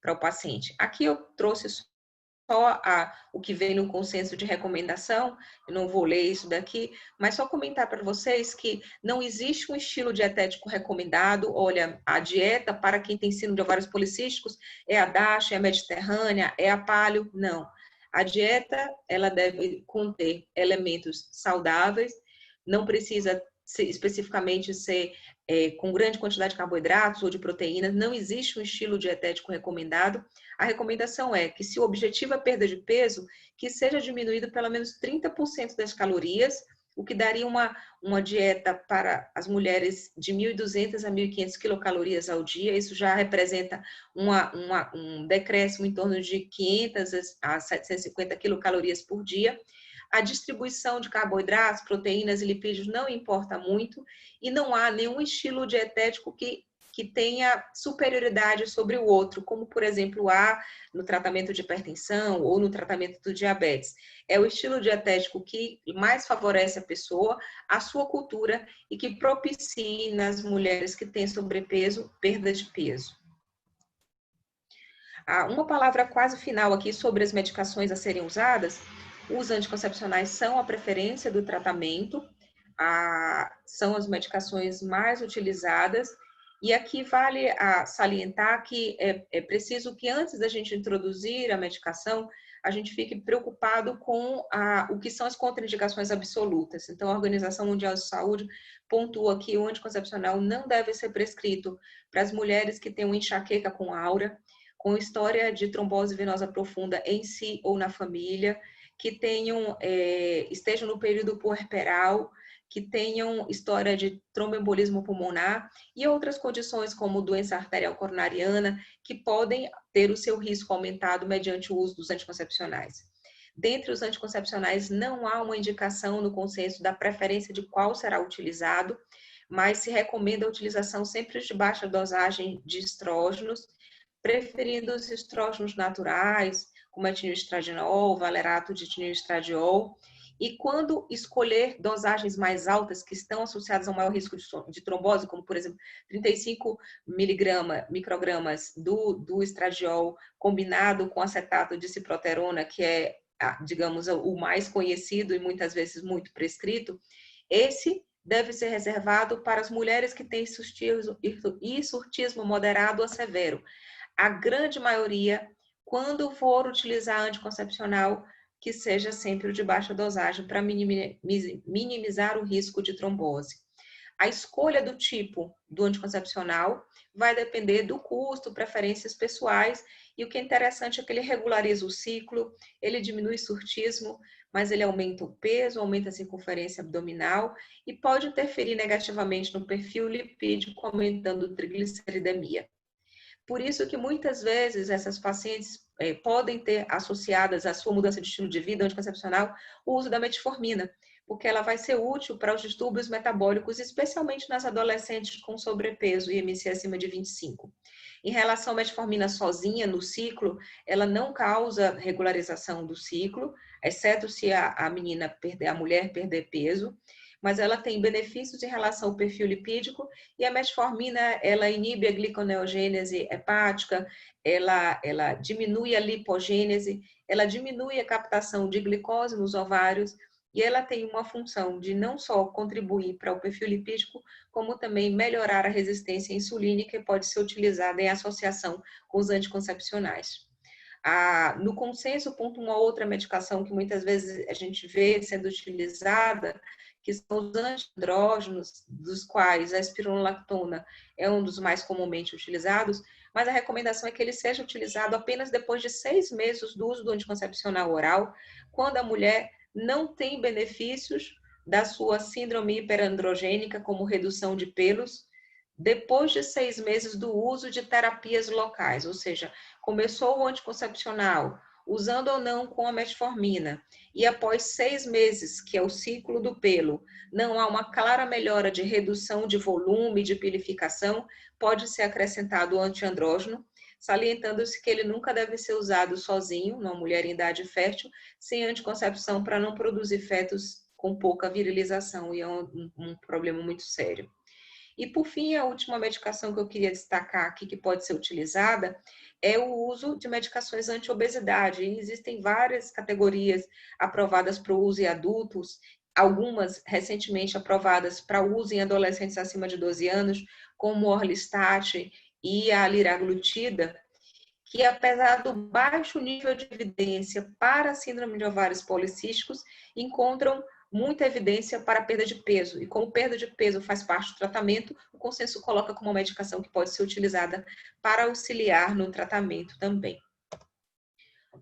para o paciente. Aqui eu trouxe só o que vem no consenso de recomendação, eu não vou ler isso daqui, mas só comentar para vocês que não existe um estilo dietético recomendado. Olha, a dieta para quem tem síndrome de ovários policísticos é a DASH, é a mediterrânea, é a paleo, não. A dieta, ela deve conter elementos saudáveis, não precisa especificamente ser com grande quantidade de carboidratos ou de proteínas, não existe um estilo dietético recomendado. A recomendação é que, se o objetivo é perda de peso, que seja diminuído pelo menos 30% das calorias, o que daria uma dieta para as mulheres de 1.200 a 1.500 quilocalorias ao dia. Isso já representa um decréscimo em torno de 500 a 750 quilocalorias por dia. A distribuição de carboidratos, proteínas e lipídios não importa muito, e não há nenhum estilo dietético que tenha superioridade sobre o outro, como, por exemplo, há no tratamento de hipertensão ou no tratamento do diabetes. É o estilo dietético que mais favorece a pessoa, a sua cultura, e que propicie nas mulheres que têm sobrepeso, perda de peso. Uma palavra quase final aqui sobre as medicações a serem usadas. Os anticoncepcionais são a preferência do tratamento, são as medicações mais utilizadas, e aqui vale salientar que é preciso que, antes da gente introduzir a medicação, a gente fique preocupado com o que são as contraindicações absolutas. Então, a Organização Mundial de Saúde pontua que o anticoncepcional não deve ser prescrito para as mulheres que têm uma enxaqueca com aura, com história de trombose venosa profunda em si ou na família, que estejam no período puerperal, que tenham história de tromboembolismo pulmonar e outras condições como doença arterial coronariana, que podem ter o seu risco aumentado mediante o uso dos anticoncepcionais. Dentre os anticoncepcionais, não há uma indicação no consenso da preferência de qual será utilizado, mas se recomenda a utilização sempre de baixa dosagem de estrógenos, preferindo os estrógenos naturais, como etilenoestradiol, valerato de etilenoestradiol, e quando escolher dosagens mais altas que estão associadas a um maior risco de trombose, como, por exemplo, 35 microgramas do estradiol combinado com acetato de ciproterona, que é, digamos, o mais conhecido e muitas vezes muito prescrito, esse deve ser reservado para as mulheres que têm hirsutismo moderado a severo. A grande maioria, quando for utilizar anticoncepcional, que seja sempre o de baixa dosagem para minimizar o risco de trombose. A escolha do tipo do anticoncepcional vai depender do custo, preferências pessoais, e o que é interessante é que ele regulariza o ciclo, ele diminui o hirsutismo, mas ele aumenta o peso, aumenta a circunferência abdominal e pode interferir negativamente no perfil lipídico, aumentando a trigliceridemia. Por isso que muitas vezes essas pacientes podem ter associadas à sua mudança de estilo de vida anticoncepcional o uso da metformina, porque ela vai ser útil para os distúrbios metabólicos, especialmente nas adolescentes com sobrepeso e IMC acima de 25. Em relação à metformina sozinha no ciclo, ela não causa regularização do ciclo, exceto se a mulher perder peso, mas ela tem benefícios em relação ao perfil lipídico, e a metformina, ela inibe a gliconeogênese hepática, ela diminui a lipogênese, ela diminui a captação de glicose nos ovários, e ela tem uma função de não só contribuir para o perfil lipídico, como também melhorar a resistência insulínica, e pode ser utilizada em associação com os anticoncepcionais. No consenso, uma outra medicação que muitas vezes a gente vê sendo utilizada, que são os antiandrógenos, dos quais a espironolactona é um dos mais comumente utilizados, mas a recomendação é que ele seja utilizado apenas depois de 6 meses do uso do anticoncepcional oral, quando a mulher não tem benefícios da sua síndrome hiperandrogênica, como redução de pelos, depois de 6 meses do uso de terapias locais, ou seja, começou o anticoncepcional, usando ou não com a metformina, e após 6 meses, que é o ciclo do pelo, não há uma clara melhora de redução de volume, de pilificação, pode ser acrescentado o antiandrógeno, salientando-se que ele nunca deve ser usado sozinho, numa mulher em idade fértil, sem anticoncepção, para não produzir fetos com pouca virilização, e é um problema muito sério. E, por fim, a última medicação que eu queria destacar aqui, que pode ser utilizada, é o uso de medicações anti-obesidade. E existem várias categorias aprovadas para o uso em adultos, algumas recentemente aprovadas para uso em adolescentes acima de 12 anos, como o Orlistat e a liraglutida, que, apesar do baixo nível de evidência para a síndrome de ovários policísticos, encontram muita evidência para a perda de peso. E como perda de peso faz parte do tratamento, o consenso coloca como uma medicação que pode ser utilizada para auxiliar no tratamento também.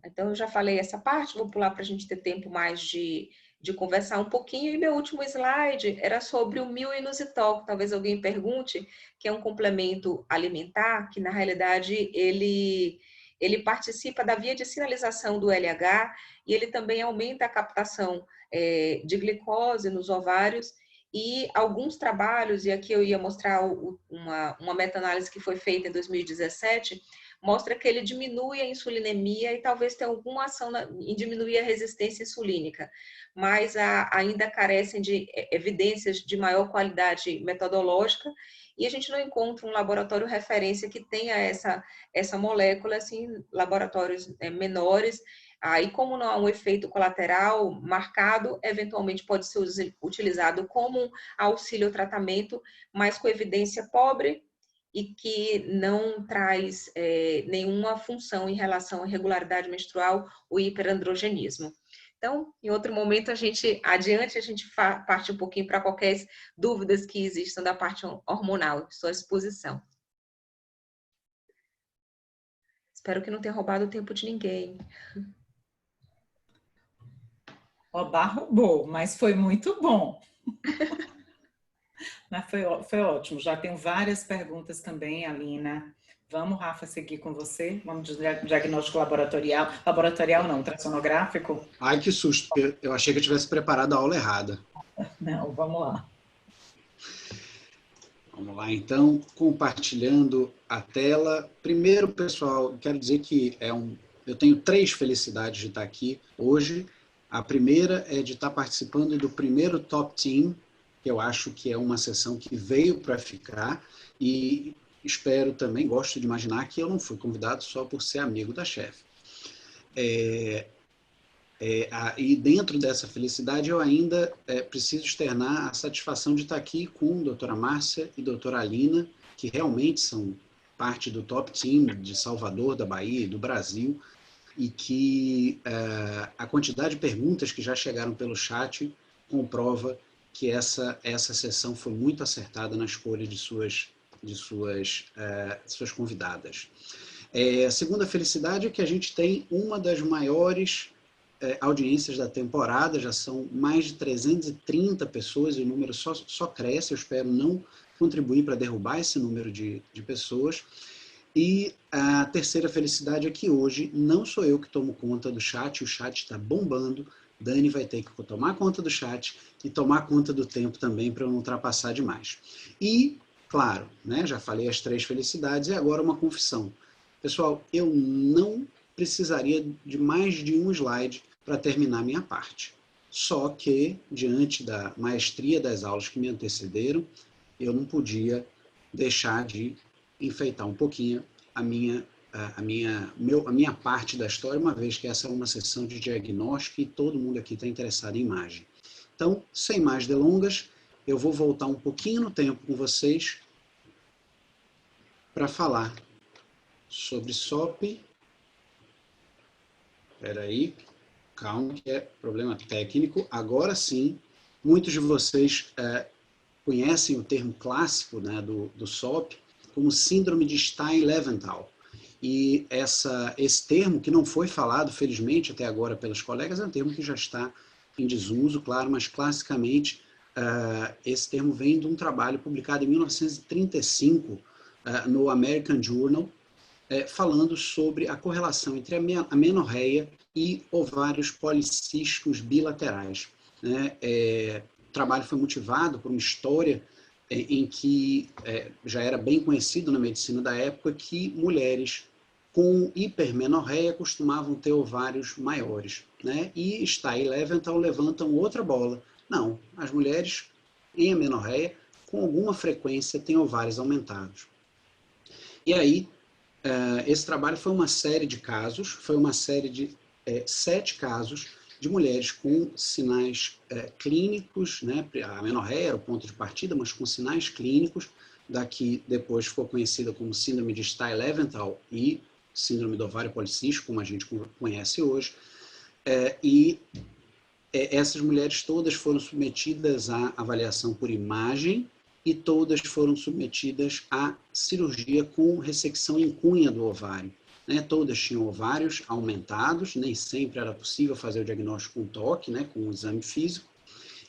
Então, eu já falei essa parte, vou pular para a gente ter tempo mais de conversar um pouquinho. E meu último slide era sobre o myo-inositol, que talvez alguém pergunte, que é um complemento alimentar, que na realidade ele participa da via de sinalização do LH e ele também aumenta a captação de glicose nos ovários. E alguns trabalhos, e aqui eu ia mostrar uma meta-análise que foi feita em 2017, mostra que ele diminui a insulinemia e talvez tenha alguma ação em diminuir a resistência insulínica, mas ainda carecem de evidências de maior qualidade metodológica e a gente não encontra um laboratório referência que tenha essa molécula, assim, laboratórios menores. Aí, como não há um efeito colateral marcado, eventualmente pode ser utilizado como auxílio ao tratamento, mas com evidência pobre e que não traz nenhuma função em relação à irregularidade menstrual ou hiperandrogenismo. Então, em outro momento, a gente parte um pouquinho para qualquer dúvidas que existam da parte hormonal, estou à disposição. Espero que não tenha roubado o tempo de ninguém. Oba, roubou, mas foi muito bom. Mas foi ótimo. Já tenho várias perguntas também, Alina. Vamos, Rafa, seguir com você? Vamos de diagnóstico laboratorial. Laboratorial não, ultrassonográfico? Ai, que susto. Eu achei que eu tivesse preparado a aula errada. Não, vamos lá. Vamos lá, então, compartilhando a tela. Primeiro, pessoal, quero dizer que eu tenho 3 felicidades de estar aqui hoje. A primeira é de estar participando do primeiro Top Team, que eu acho que é uma sessão que veio para ficar, e espero também, gosto de imaginar que eu não fui convidado só por ser amigo da chefe. E dentro dessa felicidade eu ainda preciso externar a satisfação de estar aqui com a doutora Márcia e a doutora Alina, que realmente são parte do Top Team de Salvador, da Bahia e do Brasil, e que a quantidade de perguntas que já chegaram pelo chat comprova que essa sessão foi muito acertada na escolha de suas convidadas. A segunda felicidade é que a gente tem uma das maiores audiências da temporada, já são mais de 330 pessoas e o número só cresce, eu espero não contribuir para derrubar esse número de pessoas. E a terceira felicidade é que hoje não sou eu que tomo conta do chat, o chat está bombando, Dani vai ter que tomar conta do chat e tomar conta do tempo também para eu não ultrapassar demais. E, claro, né, já falei as 3 felicidades e agora uma confissão. Pessoal, eu não precisaria de mais de um slide para terminar minha parte. Só que, diante da maestria das aulas que me antecederam, eu não podia deixar de enfeitar um pouquinho a minha parte da história, uma vez que essa é uma sessão de diagnóstico e todo mundo aqui está interessado em imagem. Então, sem mais delongas, eu vou voltar um pouquinho no tempo com vocês para falar sobre SOP. Espera aí, calma, que é problema técnico. Agora sim, muitos de vocês conhecem o termo clássico, né, do SOP como síndrome de Stein-Leventhal. E esse termo, que não foi falado, felizmente, até agora pelos colegas, é um termo que já está em desuso, claro, mas classicamente esse termo vem de um trabalho publicado em 1935 no American Journal, falando sobre a correlação entre a menorreia e ovários policísticos bilaterais. Né? O trabalho foi motivado por uma história em que já era bem conhecido na medicina da época que mulheres com hipermenorreia costumavam ter ovários maiores, né? E Stein-Leventhal levantam outra bola. Não, as mulheres em amenorreia com alguma frequência têm ovários aumentados. E aí, esse trabalho foi uma série de casos, foi uma série de 7 casos de mulheres com sinais clínicos, né? A amenorreia era o ponto de partida, mas com sinais clínicos, da que depois ficou conhecida como síndrome de Stein-Leventhal e síndrome do ovário policístico, como a gente conhece hoje, e essas mulheres todas foram submetidas à avaliação por imagem e todas foram submetidas à cirurgia com ressecção em cunha do ovário. Né? Todas tinham ovários aumentados, nem sempre era possível fazer o diagnóstico com toque, né? Com um exame físico,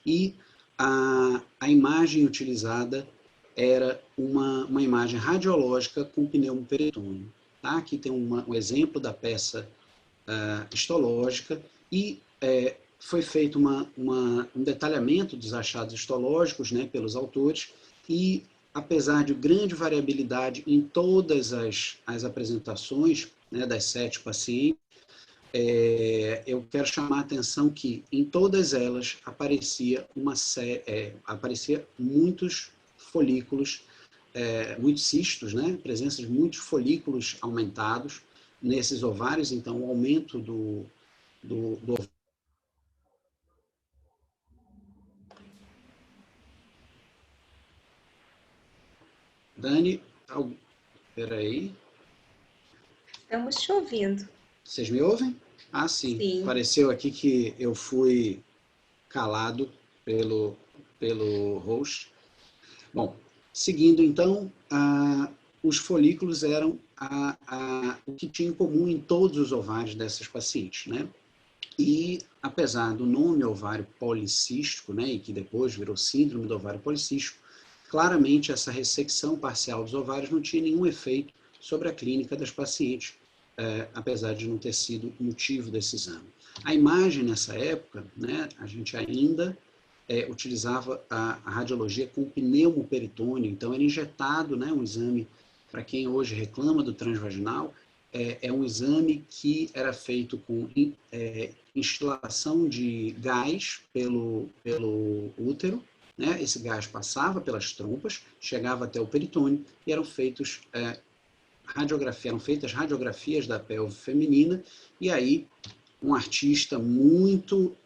e a imagem utilizada era uma imagem radiológica com pneumoperitônio. Tá? Aqui tem um exemplo da peça histológica e foi feito um detalhamento dos achados histológicos, né, pelos autores, e apesar de grande variabilidade em todas as apresentações, né, das 7 pacientes, eu quero chamar a atenção que em todas elas aparecia muitos folículos, muitos cistos, né, presença de muitos folículos aumentados nesses ovários, então o aumento do ovário. Dani, peraí. Estamos te ouvindo. Vocês me ouvem? Ah, sim. Sim. Apareceu aqui que eu fui calado pelo host. Bom, seguindo então, os folículos eram o que tinha em comum em todos os ovários dessas pacientes, né? E apesar do nome ovário policístico, né, e que depois virou síndrome do ovário policístico, claramente essa ressecção parcial dos ovários não tinha nenhum efeito sobre a clínica das pacientes, apesar de não ter sido motivo desse exame. A imagem nessa época, né, a gente ainda utilizava a radiologia com pneumoperitônio, então era injetado, né, um exame, para quem hoje reclama do transvaginal, é um exame que era feito com instilação de gás pelo útero, né? Esse gás passava pelas trompas, chegava até o peritônio e eram feitas radiografias da pelve feminina, e aí um artista muito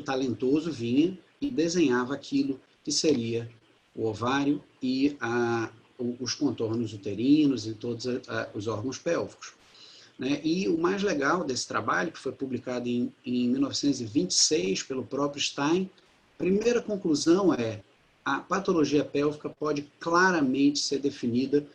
talentoso vinha e desenhava aquilo que seria o ovário e os contornos uterinos e todos os órgãos pélvicos. Né? E o mais legal desse trabalho, que foi publicado em 1926 pelo próprio Stein, a primeira conclusão é: a patologia pélvica pode claramente ser definida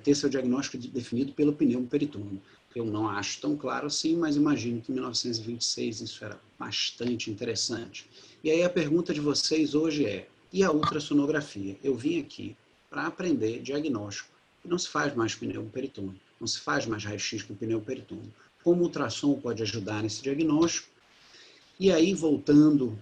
ter seu diagnóstico definido pelo pneumoperitônio. Eu não acho tão claro assim, mas imagino que em 1926 isso era bastante interessante. E aí a pergunta de vocês hoje é: e a ultrassonografia? Eu vim aqui para aprender diagnóstico. Não se faz mais pneumoperitônio, não se faz mais raio-x com pneumoperitônio. Como o ultrassom pode ajudar nesse diagnóstico? E aí, voltando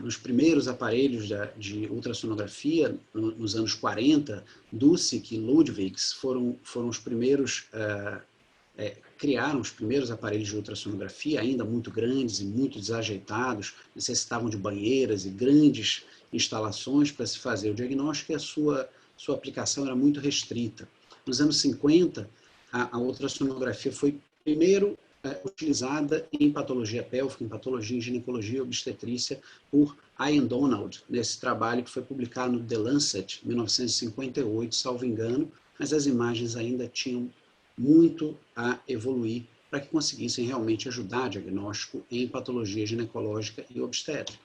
nos primeiros aparelhos de ultrassonografia, nos anos 40, Dussek e Ludwigs foram os primeiros, criaram os primeiros aparelhos de ultrassonografia, ainda muito grandes e muito desajeitados, necessitavam de banheiras e grandes instalações para se fazer o diagnóstico, e a sua aplicação era muito restrita. Nos anos 50, a ultrassonografia foi primeiro utilizada em patologia pélvica, em patologia, em ginecologia e obstetrícia por Ian Donald, nesse trabalho que foi publicado no The Lancet, em 1958, salvo engano, mas as imagens ainda tinham muito a evoluir para que conseguissem realmente ajudar diagnóstico em patologia ginecológica e obstétrica.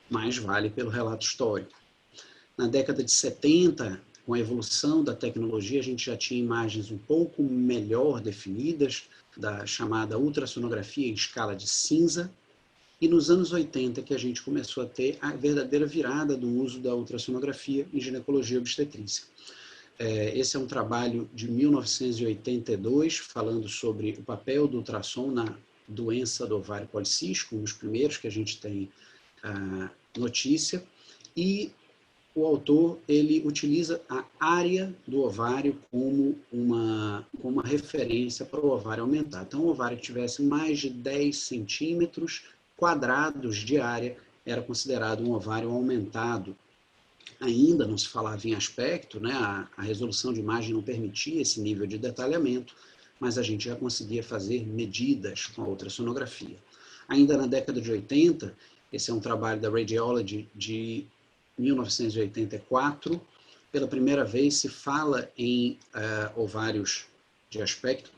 Mas vale pelo relato histórico. Na década de 70, com a evolução da tecnologia, a gente já tinha imagens um pouco melhor definidas, da chamada ultrassonografia em escala de cinza, e nos anos 80 que a gente começou a ter a verdadeira virada do uso da ultrassonografia em ginecologia e obstetrícia. Esse é um trabalho de 1982, falando sobre o papel do ultrassom na doença do ovário policístico, um dos primeiros que a gente tem notícia, e o autor ele utiliza a área do ovário como uma referência para o ovário aumentar. Então, o ovário que tivesse mais de 10 centímetros quadrados de área era considerado um ovário aumentado. Ainda não se falava em aspecto, né? A resolução de imagem não permitia esse nível de detalhamento, mas a gente já conseguia fazer medidas com a ultrassonografia. Ainda na década de 80, esse é um trabalho da Radiology de 1984, pela primeira vez se fala em ovários de aspecto,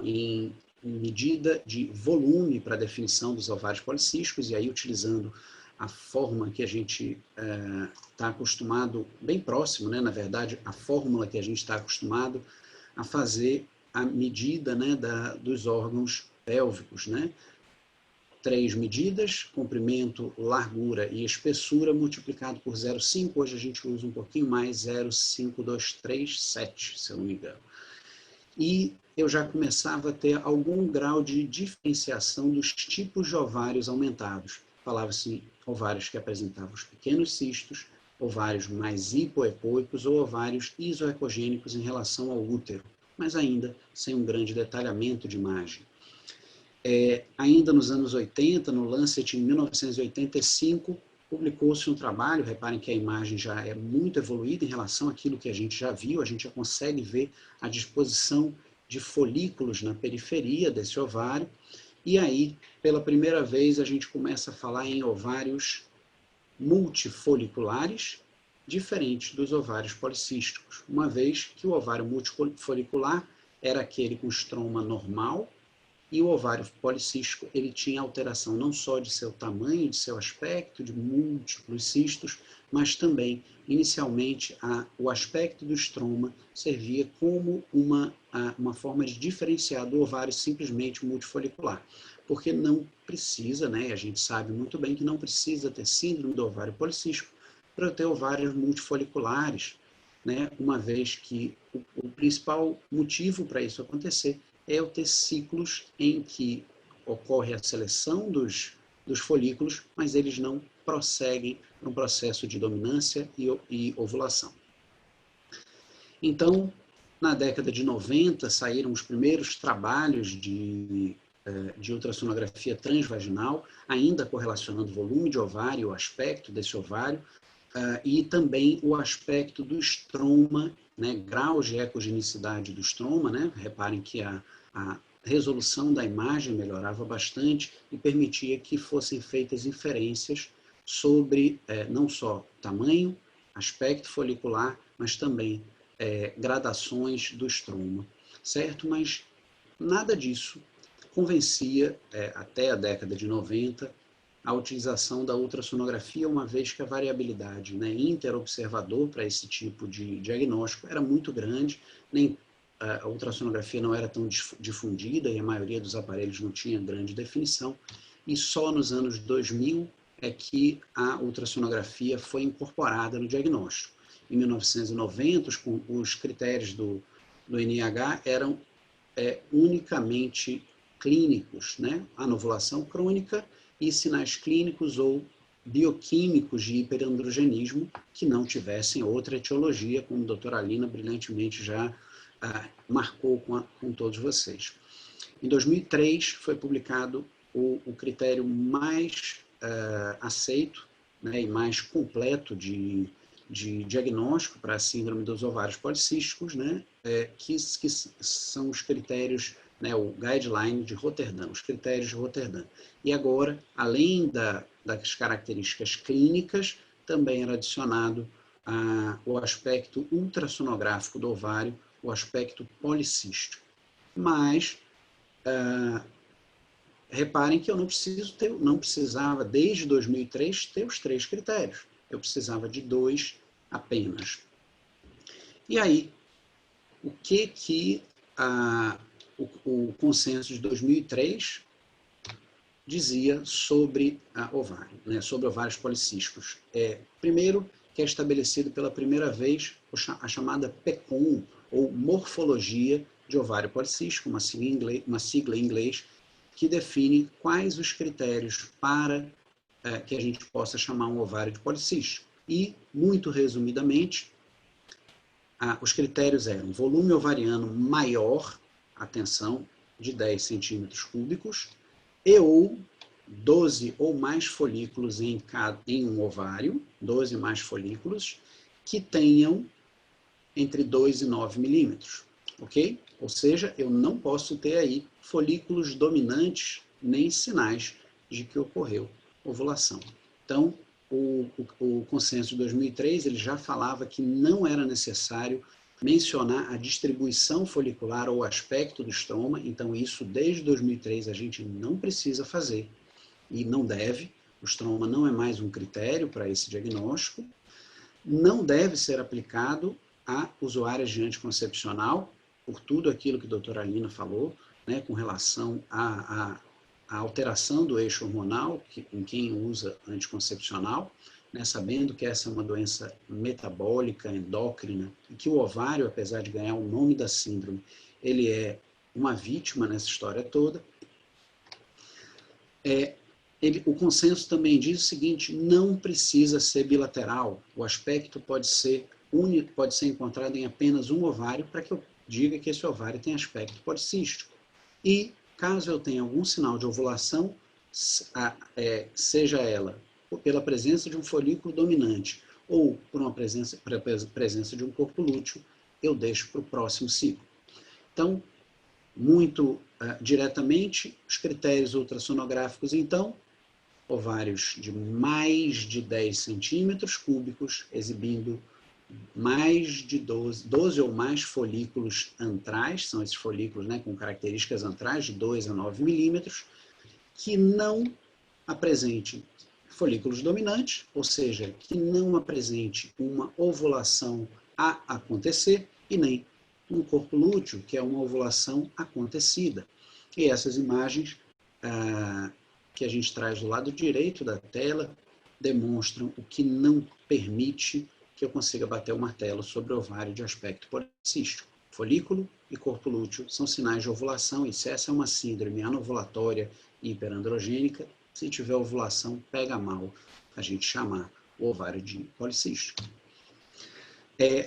em medida de volume para a definição dos ovários policísticos, e aí utilizando a forma que a gente está acostumado, bem próximo, né, na verdade, a fórmula que a gente está acostumado a fazer a medida, né, dos órgãos pélvicos, né? 3 medidas, comprimento, largura e espessura, multiplicado por 0,5, hoje a gente usa um pouquinho mais, 0,5237, se eu não me engano. E eu já começava a ter algum grau de diferenciação dos tipos de ovários aumentados. Falava-se ovários que apresentavam os pequenos cistos, ovários mais hipoecóicos ou ovários isoecogênicos em relação ao útero, mas ainda sem um grande detalhamento de imagem. Ainda nos anos 80, no Lancet, em 1985, publicou-se um trabalho, reparem que a imagem já é muito evoluída em relação àquilo que a gente já viu, a gente já consegue ver a disposição de folículos na periferia desse ovário, e aí, pela primeira vez, a gente começa a falar em ovários multifoliculares, diferentes dos ovários policísticos, uma vez que o ovário multifolicular era aquele com estroma normal, e o ovário policístico, ele tinha alteração não só de seu tamanho, de seu aspecto, de múltiplos cistos, mas também, inicialmente, o aspecto do estroma servia como uma forma de diferenciar do ovário simplesmente multifolicular. Porque não precisa, né, a gente sabe muito bem que não precisa ter síndrome do ovário policístico para ter ovários multifoliculares, né, uma vez que o principal motivo para isso acontecer é eu ter ciclos em que ocorre a seleção dos folículos, mas eles não prosseguem para um processo de dominância e ovulação. Então, na década de 90, saíram os primeiros trabalhos de ultrassonografia transvaginal, ainda correlacionando o volume de ovário, o aspecto desse ovário, e também o aspecto do estroma, né, graus de ecogenicidade do estroma, né? Reparem que a resolução da imagem melhorava bastante e permitia que fossem feitas inferências sobre não só tamanho, aspecto folicular, mas também gradações do estroma, certo? Mas nada disso convencia, até a década de 90, a utilização da ultrassonografia, uma vez que a variabilidade, né, interobservador para esse tipo de diagnóstico era muito grande, nem a ultrassonografia não era tão difundida e a maioria dos aparelhos não tinha grande definição, e só nos anos 2000 é que a ultrassonografia foi incorporada no diagnóstico. Em 1990, os critérios do NIH eram unicamente clínicos, né? Anovulação crônica e sinais clínicos ou bioquímicos de hiperandrogenismo que não tivessem outra etiologia, como a doutora Alina brilhantemente já marcou com todos vocês. Em 2003 foi publicado o critério mais aceito, né, e mais completo de diagnóstico para a síndrome dos ovários policísticos, né, que são os critérios, né, o guideline de Roterdã, os critérios de Roterdã. E agora, além das características clínicas, também era adicionado o aspecto ultrassonográfico do ovário, o aspecto policístico. Mas, reparem que eu não precisava, desde 2003, ter os 3 critérios. Eu precisava de 2 apenas. E aí, o que o consenso de 2003 dizia sobre ovário, né, sobre ovários policísticos? Primeiro, que é estabelecido pela primeira vez a chamada PECOM, ou Morfologia de Ovário Policístico, uma sigla em inglês, que define quais os critérios para que a gente possa chamar um ovário de policístico. E, muito resumidamente, os critérios eram volume ovariano maior, atenção, de 10 centímetros cúbicos, e ou 12 ou mais folículos em um ovário, 12 mais folículos, que tenham entre 2 e 9 milímetros, ok? Ou seja, eu não posso ter aí folículos dominantes nem sinais de que ocorreu ovulação. Então, o consenso de 2003 ele já falava que não era necessário mencionar a distribuição folicular ou aspecto do estroma, então isso desde 2003 a gente não precisa fazer e não deve, o estroma não é mais um critério para esse diagnóstico, não deve ser aplicado a usuárias de anticoncepcional, por tudo aquilo que a doutora Alina falou, né, com relação à alteração do eixo hormonal em quem usa anticoncepcional, né, sabendo que essa é uma doença metabólica, endócrina, e que o ovário, apesar de ganhar o nome da síndrome, ele é uma vítima nessa história toda. O consenso também diz o seguinte: não precisa ser bilateral, o aspecto pode ser único, pode ser encontrado em apenas um ovário, para que eu diga que esse ovário tem aspecto policístico. E, caso eu tenha algum sinal de ovulação, seja ela pela presença de um folículo dominante ou por uma presença de um corpo lúteo, eu deixo para o próximo ciclo. Então, muito diretamente, os critérios ultrassonográficos, então, ovários de mais de 10 centímetros cúbicos, exibindo mais de 12 ou mais folículos antrais, são esses folículos, né, com características antrais de 2 a 9 milímetros, que não apresente folículos dominantes, ou seja, que não apresente uma ovulação a acontecer, e nem um corpo lúteo, que é uma ovulação acontecida. E essas imagens que a gente traz do lado direito da tela demonstram o que não permite que eu consiga bater o martelo sobre o ovário de aspecto policístico. Folículo e corpo lúteo são sinais de ovulação, e se essa é uma síndrome anovulatória e hiperandrogênica, se tiver ovulação, pega mal a gente chamar o ovário de policístico.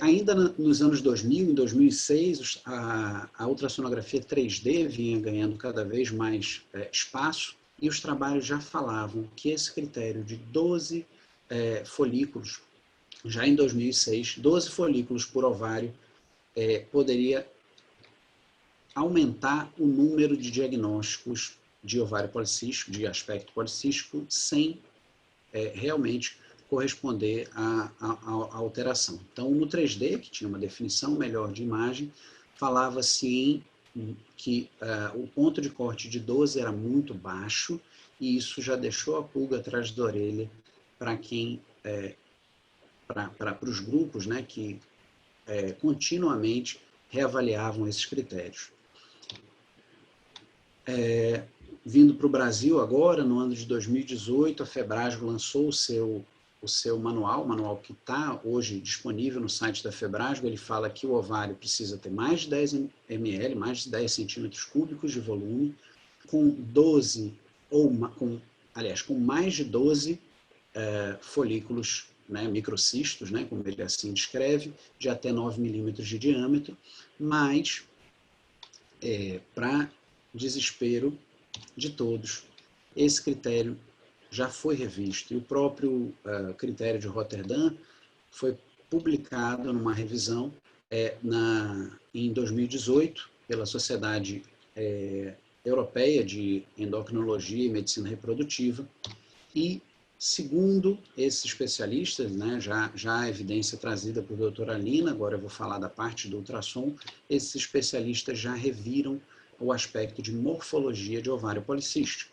Ainda nos anos 2000, em 2006, a ultrassonografia 3D vinha ganhando cada vez mais espaço, e os trabalhos já falavam que esse critério de 12 folículos, já em 2006, 12 folículos por ovário, poderia aumentar o número de diagnósticos de ovário policístico, de aspecto policístico, sem realmente corresponder à alteração. Então, no 3D, que tinha uma definição melhor de imagem, falava-se que o ponto de corte de 12 era muito baixo, e isso já deixou a pulga atrás da orelha para quem, para os grupos, né, que continuamente reavaliavam esses critérios. Vindo para o Brasil agora, no ano de 2018, a Febrasgo lançou o seu manual, que está hoje disponível no site da Febrasgo. Ele fala que o ovário precisa ter mais de 10 ml, mais de 10 centímetros cúbicos de volume, com 12, com mais de 12 folículos, né, microcistos, né, como ele assim descreve, de até 9 milímetros de diâmetro, mas, para desespero de todos, esse critério já foi revisto, e o próprio critério de Roterdã foi publicado numa revisão em 2018 pela Sociedade Europeia de Endocrinologia e Medicina Reprodutiva, e segundo esses especialistas, né, já a evidência trazida por doutora Alina, agora eu vou falar da parte do ultrassom, esses especialistas já reviram o aspecto de morfologia de ovário policístico.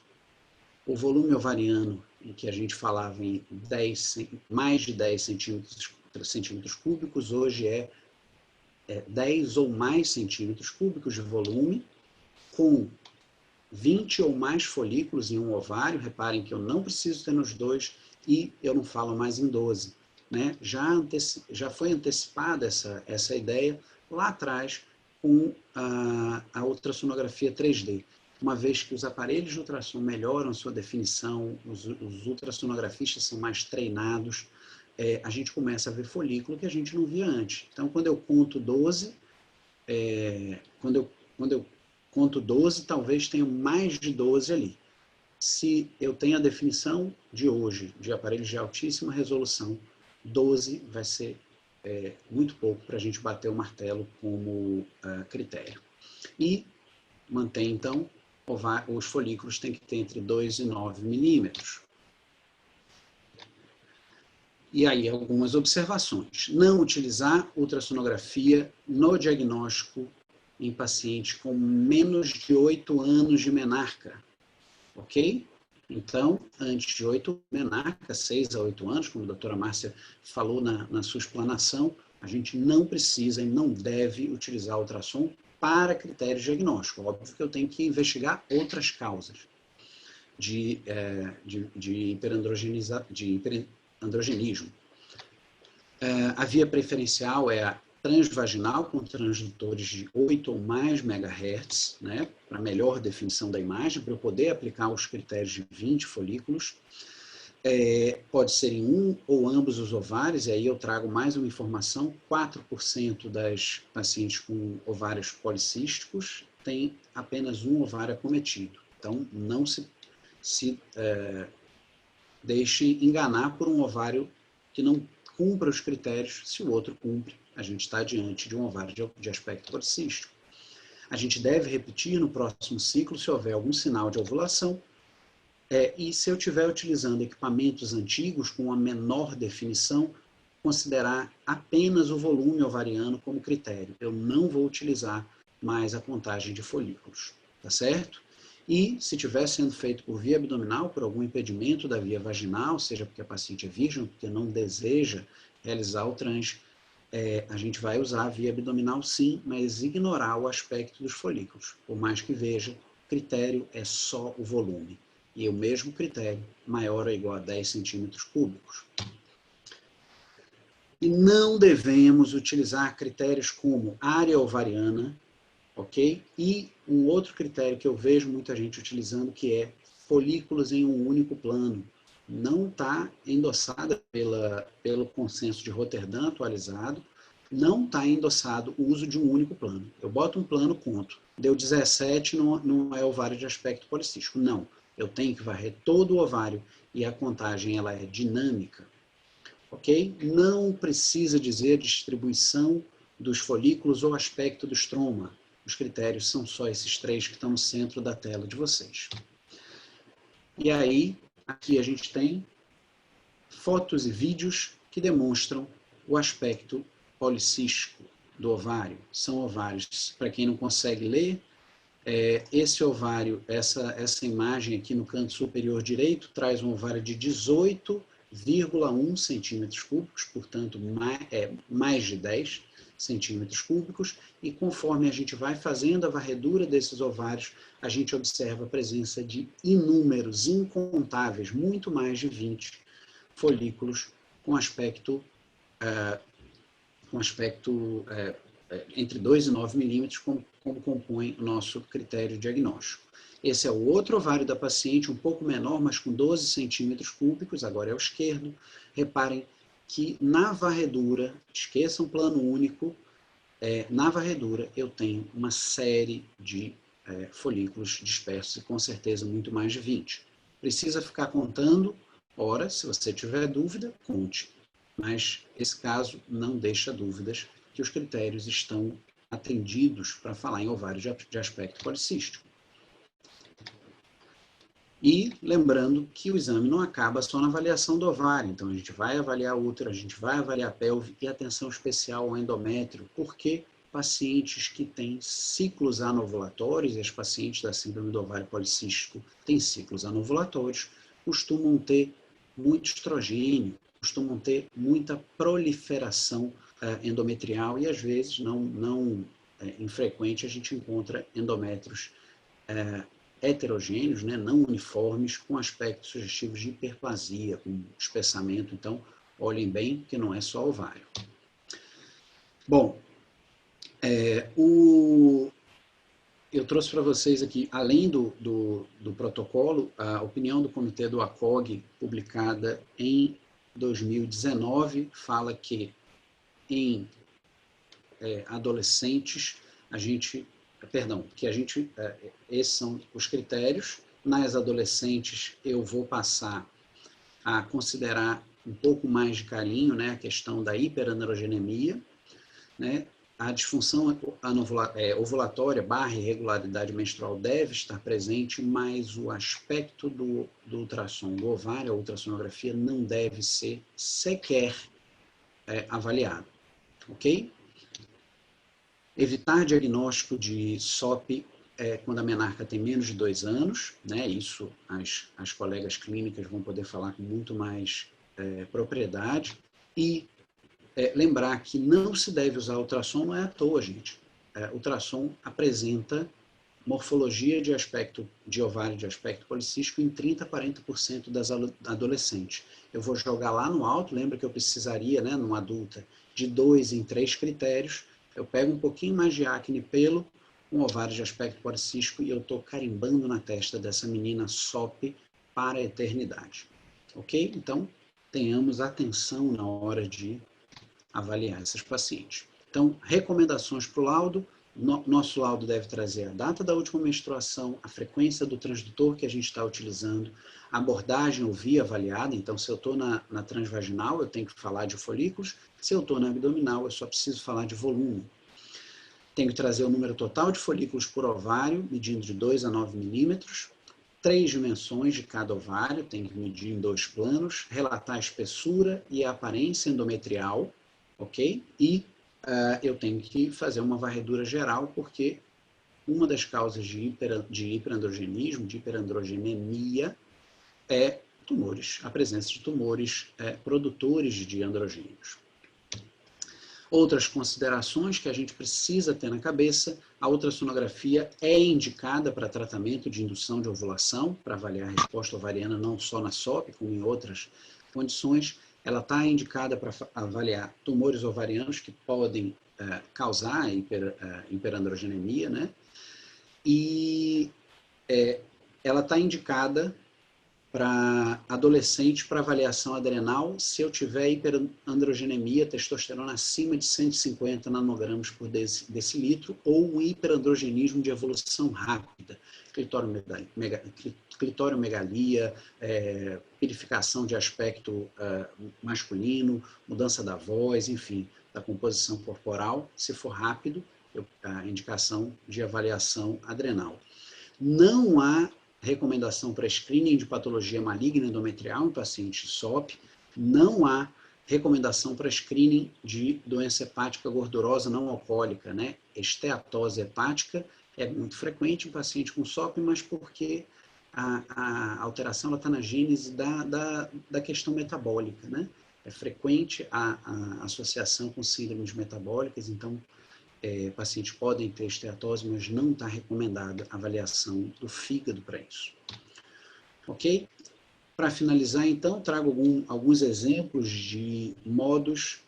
O volume ovariano, em que a gente falava em mais de 10 centímetros cúbicos, hoje é 10 ou mais centímetros cúbicos de volume, com 20 ou mais folículos em um ovário. Reparem que eu não preciso ter nos dois, e eu não falo mais em 12. Né? Já foi antecipada essa ideia lá atrás com a ultrassonografia 3D. Uma vez que os aparelhos de ultrassom melhoram sua definição, os ultrassonografistas são mais treinados, a gente começa a ver folículo que a gente não via antes. Então, quando eu conto 12, quando eu conto 12, talvez tenha mais de 12 ali. Se eu tenho a definição de hoje, de aparelhos de altíssima resolução, 12 vai ser muito pouco para a gente bater o martelo como critério. E mantém, então, os folículos têm que ter entre 2 e 9 milímetros. E aí, algumas observações. Não utilizar ultrassonografia no diagnóstico em pacientes com menos de 8 anos de menarca, ok? Então, antes de 8 menarca, 6 a 8 anos, como a doutora Márcia falou na sua explanação, a gente não precisa e não deve utilizar ultrassom para critérios diagnósticos. Óbvio que eu tenho que investigar outras causas de hiperandrogenismo. A via preferencial é a transvaginal com transdutores de 8 ou mais MHz, né, para melhor definição da imagem, para eu poder aplicar os critérios de 20 folículos. Pode ser em um ou ambos os ovários, e aí eu trago mais uma informação: 4% das pacientes com ovários policísticos têm apenas um ovário acometido. Então, não se deixe enganar por um ovário que não cumpra os critérios. Se o outro cumpre, a gente está diante de um ovário de aspecto policístico. A gente deve repetir no próximo ciclo se houver algum sinal de ovulação, e se eu estiver utilizando equipamentos antigos com uma menor definição, considerar apenas o volume ovariano como critério. Eu não vou utilizar mais a contagem de folículos, tá certo? E se estiver sendo feito por via abdominal, por algum impedimento da via vaginal, seja porque a paciente é virgem ou porque não deseja realizar o trans, a gente vai usar a via abdominal sim, mas ignorar o aspecto dos folículos. Por mais que veja, critério é só o volume. E o mesmo critério, maior ou igual a 10 centímetros cúbicos. E não devemos utilizar critérios como área ovariana, ok? E um outro critério que eu vejo muita gente utilizando, que é folículos em um único plano. Não está endossada pelo consenso de Roterdã atualizado, não está endossado o uso de um único plano. Eu boto um plano, conto. Deu 17, não é ovário de aspecto policístico. Não. Eu tenho que varrer todo o ovário e a contagem ela é dinâmica. Ok? Não precisa dizer distribuição dos folículos ou aspecto do estroma. Os critérios são só esses 3 que estão no centro da tela de vocês. E aí, aqui a gente tem fotos e vídeos que demonstram o aspecto policístico do ovário. São ovários, para quem não consegue ler, esse ovário, essa imagem aqui no canto superior direito, traz um ovário de 18,1 centímetros cúbicos, portanto, mais de 10 centímetros cúbicos, e conforme a gente vai fazendo a varredura desses ovários, a gente observa a presença de inúmeros, incontáveis, muito mais de 20 folículos com aspecto entre 2 e 9 milímetros, como compõe o nosso critério diagnóstico. Esse é o outro ovário da paciente, um pouco menor, mas com 12 centímetros cúbicos, agora é o esquerdo. Reparem que na varredura, esqueçam plano único, na varredura eu tenho uma série de folículos dispersos, e com certeza muito mais de 20. Precisa ficar contando? Ora, se você tiver dúvida, conte. Mas esse caso não deixa dúvidas que os critérios estão atendidos para falar em ovário de aspecto policístico. E lembrando que o exame não acaba só na avaliação do ovário, então a gente vai avaliar o útero, a gente vai avaliar a pelve e atenção especial ao endométrio, porque pacientes que têm ciclos anovulatórios, e as pacientes da síndrome do ovário policístico têm ciclos anovulatórios, costumam ter muito estrogênio, costumam ter muita proliferação endometrial e às vezes, não infrequente, a gente encontra endométrios heterogêneos, né, não uniformes, com aspectos sugestivos de hiperplasia, com espessamento. Então, olhem bem que não é só ovário. Bom, eu trouxe para vocês aqui, além do protocolo, a opinião do Comitê do ACOG, publicada em 2019, fala que em adolescentes, esses são os critérios. Nas adolescentes, eu vou passar a considerar um pouco mais de carinho, né, a questão da hiperandrogenemia, né, a disfunção ovulatória / irregularidade menstrual deve estar presente, mas o aspecto do ultrassom do ovário, a ultrassonografia, não deve ser sequer avaliado, ok? Evitar diagnóstico de SOP quando a menarca tem menos de 2 anos, né? Isso as colegas clínicas vão poder falar com muito mais propriedade. E lembrar que não se deve usar ultrassom, não é à toa, gente. Ultrassom apresenta morfologia de ovário de aspecto policístico em 30% a 40% das adolescentes. Eu vou jogar lá no alto, lembra que eu precisaria, né, numa adulta, de 2 em 3 critérios. Eu pego um pouquinho mais de acne, pelo, um ovário de aspecto policístico e eu estou carimbando na testa dessa menina SOP para a eternidade. Ok? Então, tenhamos atenção na hora de avaliar essas pacientes. Então, recomendações para o laudo. Nosso laudo deve trazer a data da última menstruação, a frequência do transdutor que a gente está utilizando, a abordagem ou via avaliada. Então, se eu estou na transvaginal, eu tenho que falar de folículos. Se eu estou na abdominal, eu só preciso falar de volume. Tenho que trazer o número total de folículos por ovário, medindo de 2 a 9 milímetros. 3 dimensões de cada ovário, tem que medir em 2 planos. Relatar a espessura e a aparência endometrial, ok? E eu tenho que fazer uma varredura geral, porque uma das causas de hiperandrogenismo, de hiperandrogenemia, é tumores, a presença de tumores produtores de androgênios. Outras considerações que a gente precisa ter na cabeça: a ultrassonografia é indicada para tratamento de indução de ovulação, para avaliar a resposta ovariana não só na SOP, como em outras condições. Ela está indicada para avaliar tumores ovarianos que podem causar hiperandrogenemia, né? E ela está indicada para adolescentes para avaliação adrenal se eu tiver hiperandrogenemia, testosterona acima de 150 nanogramas por decilitro, ou um hiperandrogenismo de evolução rápida, clitoriomegalia, purificação de aspecto masculino, mudança da voz, enfim, da composição corporal. Se for rápido, a indicação de avaliação adrenal. Não há recomendação para screening de patologia maligna endometrial em pacientes SOP. Não há recomendação para screening de doença hepática gordurosa não alcoólica, né? Esteatose hepática é muito frequente em paciente com SOP, mas porque a alteração está na gênese da questão metabólica, né? É frequente a associação com síndromes metabólicas, então pacientes podem ter esteatose, mas não está recomendada a avaliação do fígado para isso. Ok? Para finalizar, então, trago alguns exemplos de modos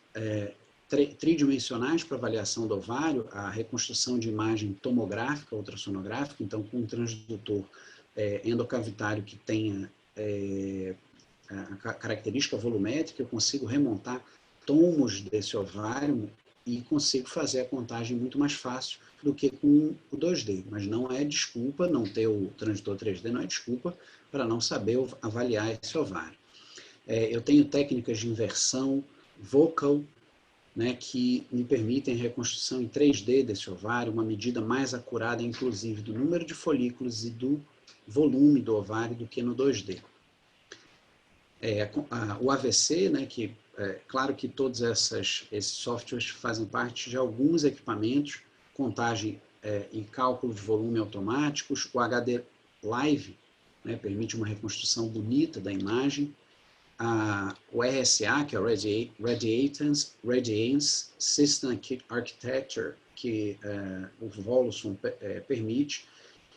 tridimensionais para avaliação do ovário: a reconstrução de imagem tomográfica, ultrassonográfica, então com um transdutor endocavitário que tenha a característica volumétrica, eu consigo remontar tomos desse ovário e consigo fazer a contagem muito mais fácil do que com o 2D. Mas não é desculpa, não ter o transdutor 3D não é desculpa para não saber avaliar esse ovário. Eu tenho técnicas de inversão vocal, né, que me permitem reconstrução em 3D desse ovário, uma medida mais acurada, inclusive, do número de folículos e do volume do ovário do que no 2D. O AVC, né, que claro que todos esses softwares fazem parte de alguns equipamentos, contagem e cálculo de volume automáticos. O HD Live, né, permite uma reconstrução bonita da imagem. O RSA, que é o Radiance System Architecture, que o Voluson permite,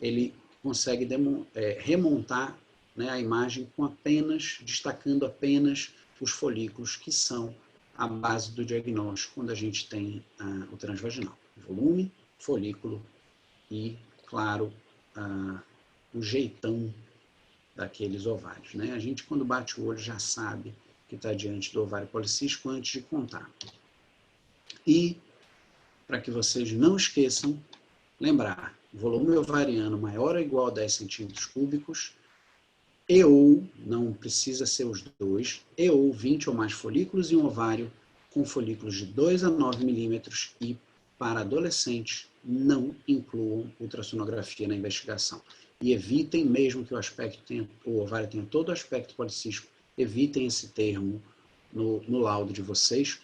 ele consegue remontar, né, a imagem destacando apenas os folículos, que são a base do diagnóstico quando a gente tem o transvaginal. Volume, folículo e, claro, o jeitão daqueles ovários, né? A gente, quando bate o olho, já sabe que está diante do ovário policístico antes de contar. E, para que vocês não esqueçam, lembrar: volume ovariano maior ou igual a 10 centímetros cúbicos, ou, não precisa ser os dois, ou 20 ou mais folículos, e um ovário com folículos de 2 a 9 milímetros e para adolescentes, não incluam ultrassonografia na investigação. E evitem, mesmo que o ovário tenha todo o aspecto policístico, evitem esse termo no laudo de vocês,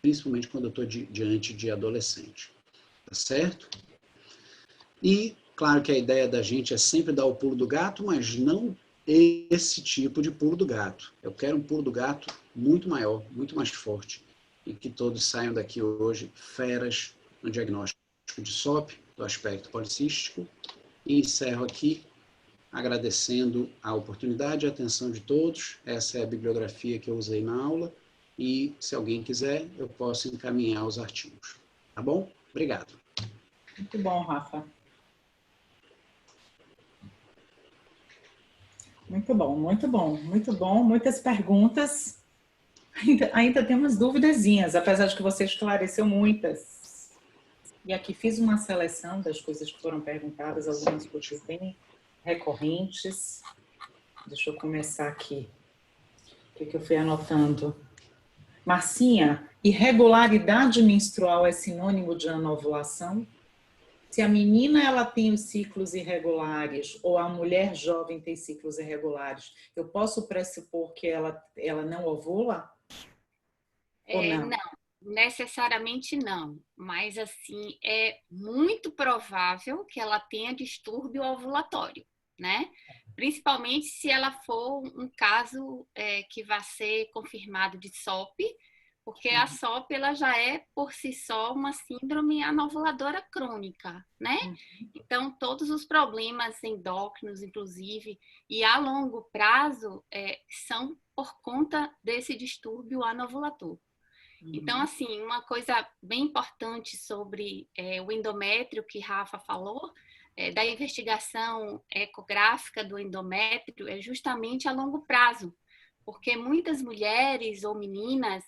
principalmente quando eu estou diante de adolescente. Tá certo? E, claro que a ideia da gente é sempre dar o pulo do gato, mas não esse tipo de pulo do gato. Eu quero um pulo do gato muito maior, muito mais forte, e que todos saiam daqui hoje feras no diagnóstico de SOP, do aspecto policístico. E encerro aqui agradecendo a oportunidade e a atenção de todos. Essa é a bibliografia que eu usei na aula e, se alguém quiser, eu posso encaminhar os artigos. Tá bom? Obrigado. Muito bom, Rafa. Muito bom, muito bom, muito bom. Muitas perguntas. Ainda tem umas duvidazinhas, apesar de que você esclareceu muitas. E aqui fiz uma seleção das coisas que foram perguntadas, algumas coisas bem recorrentes. Deixa eu começar aqui. O que eu fui anotando? Marcinha, irregularidade menstrual é sinônimo de anovulação? Se a menina ela tem os ciclos irregulares ou a mulher jovem tem ciclos irregulares, eu posso pressupor que ela não ovula? Ou não? Não, necessariamente não. Mas, assim, é muito provável que ela tenha distúrbio ovulatório, né? Principalmente se ela for um caso que vai ser confirmado de SOP, porque a SOP ela já é, por si só, uma síndrome anovuladora crônica, né? Então, todos os problemas endócrinos, inclusive, e a longo prazo, são por conta desse distúrbio anovulator. Então, assim, uma coisa bem importante sobre o endométrio que Rafa falou, da investigação ecográfica do endométrio, é justamente a longo prazo, porque muitas mulheres ou meninas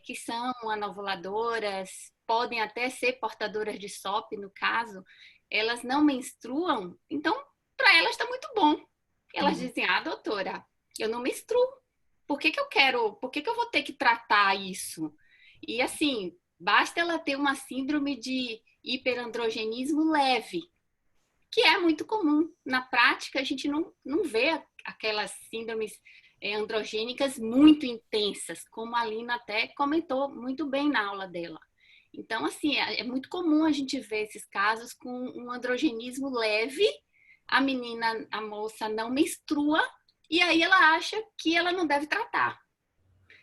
que são anovuladoras, podem até ser portadoras de SOP, no caso, elas não menstruam, então, para elas está muito bom. Elas dizem, doutora, eu não menstruo. Por que eu vou ter que tratar isso? E assim, basta ela ter uma síndrome de hiperandrogenismo leve, que é muito comum. Na prática, a gente não vê aquelas síndromes androgênicas muito intensas, como a Lina até comentou muito bem na aula dela. Então, assim, é muito comum a gente ver esses casos com um androgenismo leve, a moça não menstrua, e aí ela acha que ela não deve tratar.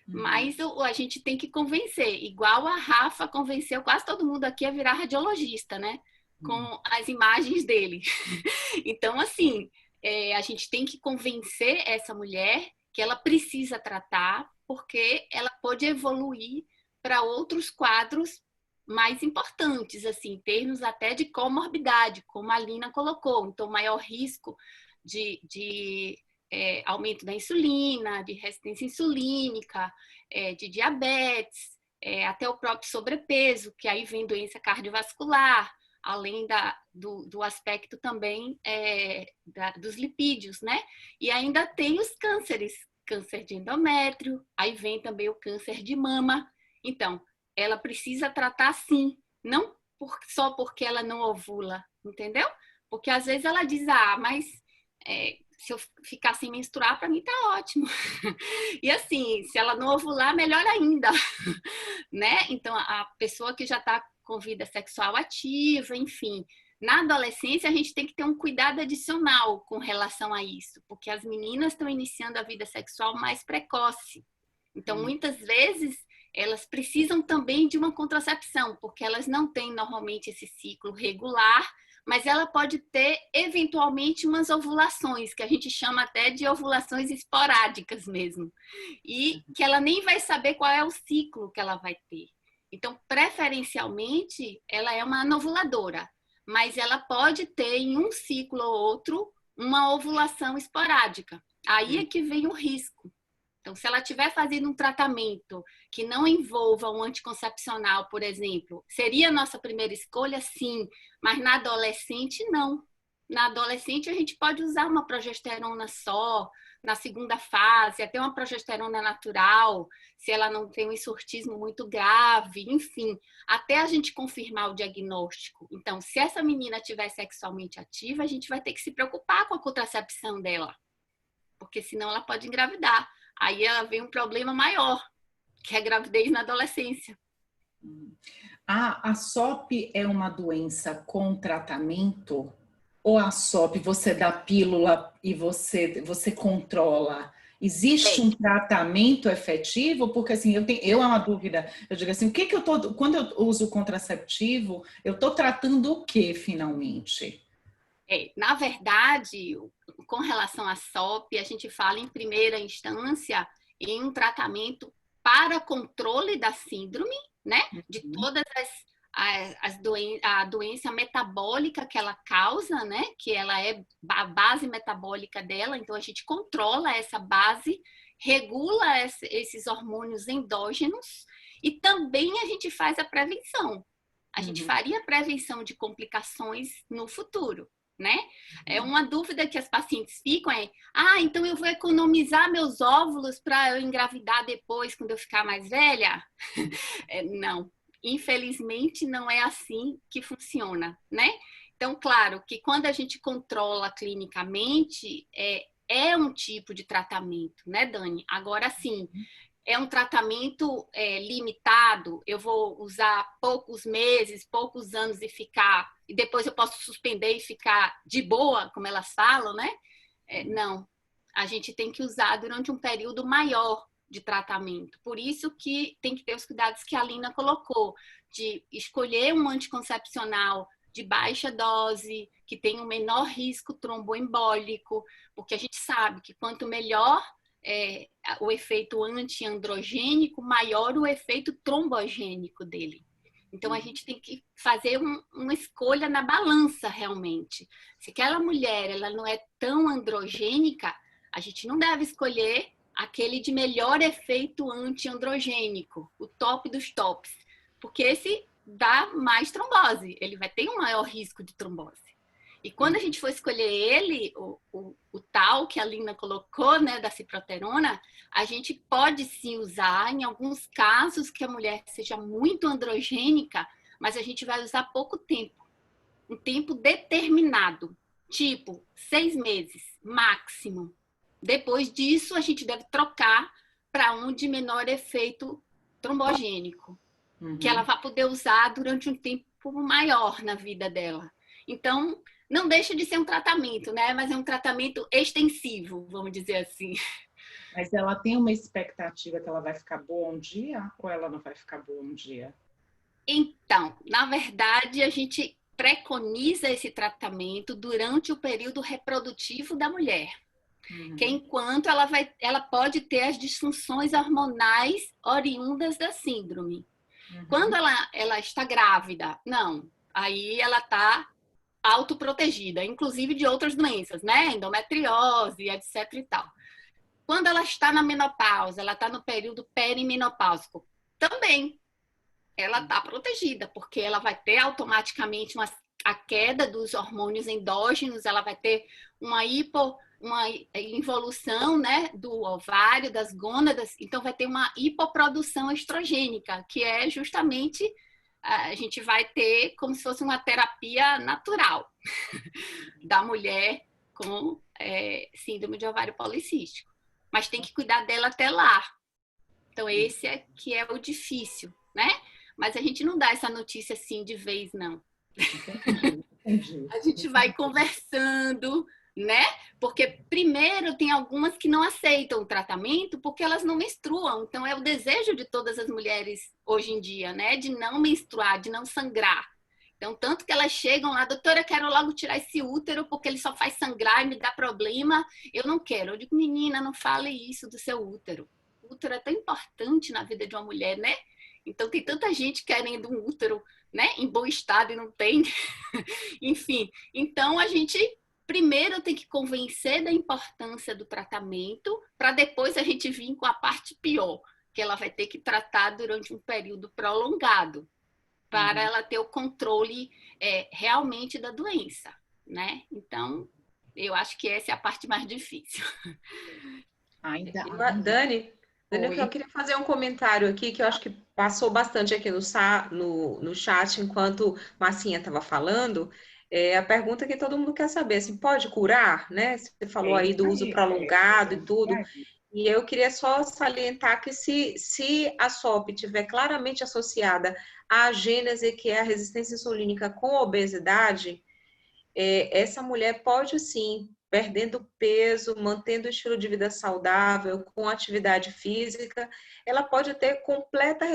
Mas a gente tem que convencer, igual a Rafa convenceu quase todo mundo aqui a virar radiologista, né? Com as imagens dele. Então, assim, a gente tem que convencer essa mulher que ela precisa tratar, porque ela pode evoluir para outros quadros mais importantes, assim, em termos até de comorbidade, como a Lina colocou. Então, maior risco de aumento da insulina, de resistência insulínica, de diabetes, até o próprio sobrepeso, que aí vem doença cardiovascular, além do aspecto também dos lipídios, né? E ainda tem os cânceres, câncer de endométrio, aí vem também o câncer de mama. Então, ela precisa tratar sim, não só porque ela não ovula, entendeu? Porque às vezes ela diz, mas se eu ficar sem menstruar, para mim tá ótimo. E assim, se ela não ovular, melhor ainda, né? Então, a pessoa que já está com vida sexual ativa, enfim. Na adolescência, a gente tem que ter um cuidado adicional com relação a isso, porque as meninas estão iniciando a vida sexual mais precoce. Então, muitas vezes, elas precisam também de uma contracepção, porque elas não têm normalmente esse ciclo regular, mas ela pode ter, eventualmente, umas ovulações, que a gente chama até de ovulações esporádicas mesmo, e que ela nem vai saber qual é o ciclo que ela vai ter. Então, preferencialmente, ela é uma anovuladora, mas ela pode ter em um ciclo ou outro uma ovulação esporádica. Aí é que vem o risco. Então, se ela estiver fazendo um tratamento que não envolva um anticoncepcional, por exemplo, seria a nossa primeira escolha? Sim, mas na adolescente, não. Na adolescente, a gente pode usar uma progesterona só, na segunda fase, até uma progesterona natural, se ela não tem um hirsutismo muito grave, enfim, até a gente confirmar o diagnóstico. Então, se essa menina estiver sexualmente ativa, a gente vai ter que se preocupar com a contracepção dela, porque senão ela pode engravidar. Aí ela vem um problema maior, que é a gravidez na adolescência. A SOP é uma doença com tratamento? Ou a SOP você dá pílula e você controla? Existe um tratamento efetivo? Porque assim, eu é uma dúvida. Eu digo assim, quando eu uso contraceptivo, eu estou tratando o que finalmente? Na verdade, com relação à SOP, a gente fala em primeira instância em um tratamento para controle da síndrome, né? De todas a doença metabólica que ela causa, né? Que ela é a base metabólica dela, então a gente controla essa base, regula esses hormônios endógenos e também a gente faz a prevenção. A gente faria prevenção de complicações no futuro, né? É uma dúvida que as pacientes ficam então eu vou economizar meus óvulos para eu engravidar depois, quando eu ficar mais velha? Não. Infelizmente, não é assim que funciona, né? Então, claro que quando a gente controla clinicamente, é um tipo de tratamento, né, Dani? Agora, sim, é um tratamento limitado, eu vou usar poucos meses, poucos anos e depois eu posso suspender e ficar de boa, como elas falam, né? Não, a gente tem que usar durante um período maior de tratamento. Por isso que tem que ter os cuidados que a Lina colocou, de escolher um anticoncepcional de baixa dose, que tem um menor risco tromboembólico, porque a gente sabe que quanto melhor o efeito antiandrogênico, maior o efeito trombogênico dele. Então, a gente tem que fazer uma escolha na balança, realmente. Se aquela mulher ela não é tão androgênica, a gente não deve escolher aquele de melhor efeito antiandrogênico, o top dos tops, porque esse dá mais trombose, ele vai ter um maior risco de trombose. E quando a gente for escolher ele, o tal que a Lina colocou, né, da ciproterona, a gente pode sim usar em alguns casos que a mulher seja muito androgênica, mas a gente vai usar pouco tempo, um tempo determinado, tipo 6 meses, máximo. Depois disso, a gente deve trocar para um de menor efeito trombogênico, que ela vai poder usar durante um tempo maior na vida dela. Então, não deixa de ser um tratamento, né? Mas é um tratamento extensivo, vamos dizer assim. Mas ela tem uma expectativa que ela vai ficar boa um dia ou ela não vai ficar boa um dia? Então, na verdade, a gente preconiza esse tratamento durante o período reprodutivo da mulher. Que enquanto ela pode ter as disfunções hormonais oriundas da síndrome. Quando ela está grávida, não. Aí ela está autoprotegida, inclusive de outras doenças, né? Endometriose, etc e tal. Quando ela está na menopausa, ela está no período perimenopáusico, também ela está protegida, porque ela vai ter automaticamente a queda dos hormônios endógenos, ela vai ter uma involução, né, do ovário, das gônadas, então vai ter uma hipoprodução estrogênica, que é justamente, a gente vai ter como se fosse uma terapia natural da mulher com síndrome de ovário policístico. Mas tem que cuidar dela até lá. Então esse é que é o difícil, né? Mas a gente não dá essa notícia assim de vez, não. Entendi. A gente vai conversando, né? Porque primeiro tem algumas que não aceitam o tratamento porque elas não menstruam. Então é o desejo de todas as mulheres hoje em dia, né? De não menstruar, de não sangrar. Então, tanto que elas chegam lá, doutora, eu quero logo tirar esse útero porque ele só faz sangrar e me dá problema. Eu não quero. Eu digo, menina, não fale isso do seu útero. O útero é tão importante na vida de uma mulher, né? Então, tem tanta gente querendo um útero, né, em bom estado e não tem. Enfim, então a gente primeiro tem que convencer da importância do tratamento para depois a gente vir com a parte pior, que ela vai ter que tratar durante um período prolongado, para ela ter o controle realmente da doença, né? Então, Eu acho que essa é a parte mais difícil. Ainda. Dani, eu queria fazer um comentário aqui que eu acho que passou bastante aqui no chat enquanto Marcinha estava falando. É a pergunta que todo mundo quer saber, assim, pode curar, né? Você falou aí do uso prolongado e tudo. E eu queria só salientar que se a SOP estiver claramente associada à gênese, que é a resistência insulínica com obesidade, essa mulher pode sim, perdendo peso, mantendo o estilo de vida saudável, com atividade física, ela pode ter completa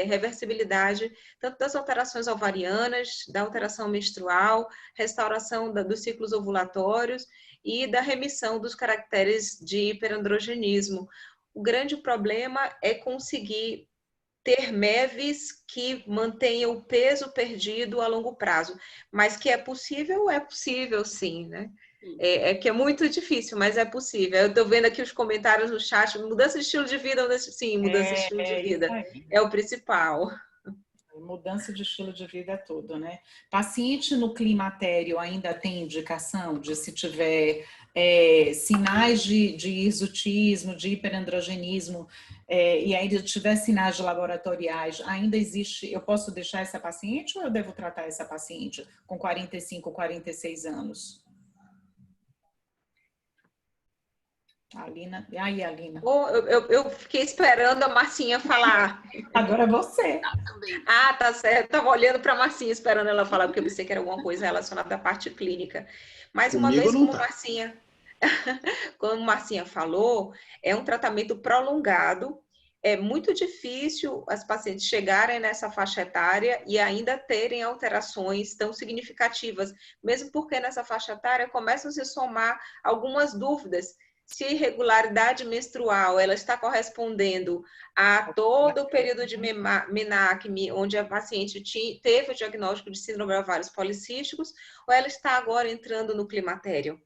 reversibilidade, tanto das alterações ovarianas, da alteração menstrual, restauração dos ciclos ovulatórios e da remissão dos caracteres de hiperandrogenismo. O grande problema é conseguir ter MEVs que mantenham o peso perdido a longo prazo. Mas que é possível sim, né? Que é muito difícil, mas é possível. Eu estou vendo aqui os comentários no chat, mudança de estilo de vida, sim, mudança de estilo de vida. É o principal. Mudança de estilo de vida é tudo, né? Paciente no climatério ainda tem indicação de se tiver sinais de hirsutismo, de hiperandrogenismo, e ainda tiver sinais laboratoriais, ainda existe, eu posso deixar essa paciente ou eu devo tratar essa paciente com 45, 46 anos? Alina, aí Alina. Eu fiquei esperando a Marcinha falar. Agora você. Ah, tá certo. Estava olhando para a Marcinha, esperando ela falar, porque eu pensei que era alguma coisa relacionada à parte clínica. Mais uma vez, como Marcinha falou, é um tratamento prolongado. É muito difícil as pacientes chegarem nessa faixa etária e ainda terem alterações tão significativas, mesmo porque nessa faixa etária começam a se somar algumas dúvidas. Se a irregularidade menstrual ela está correspondendo a todo o período de menacme, onde a paciente teve o diagnóstico de síndrome de ovários policísticos, ou ela está agora entrando no climatério.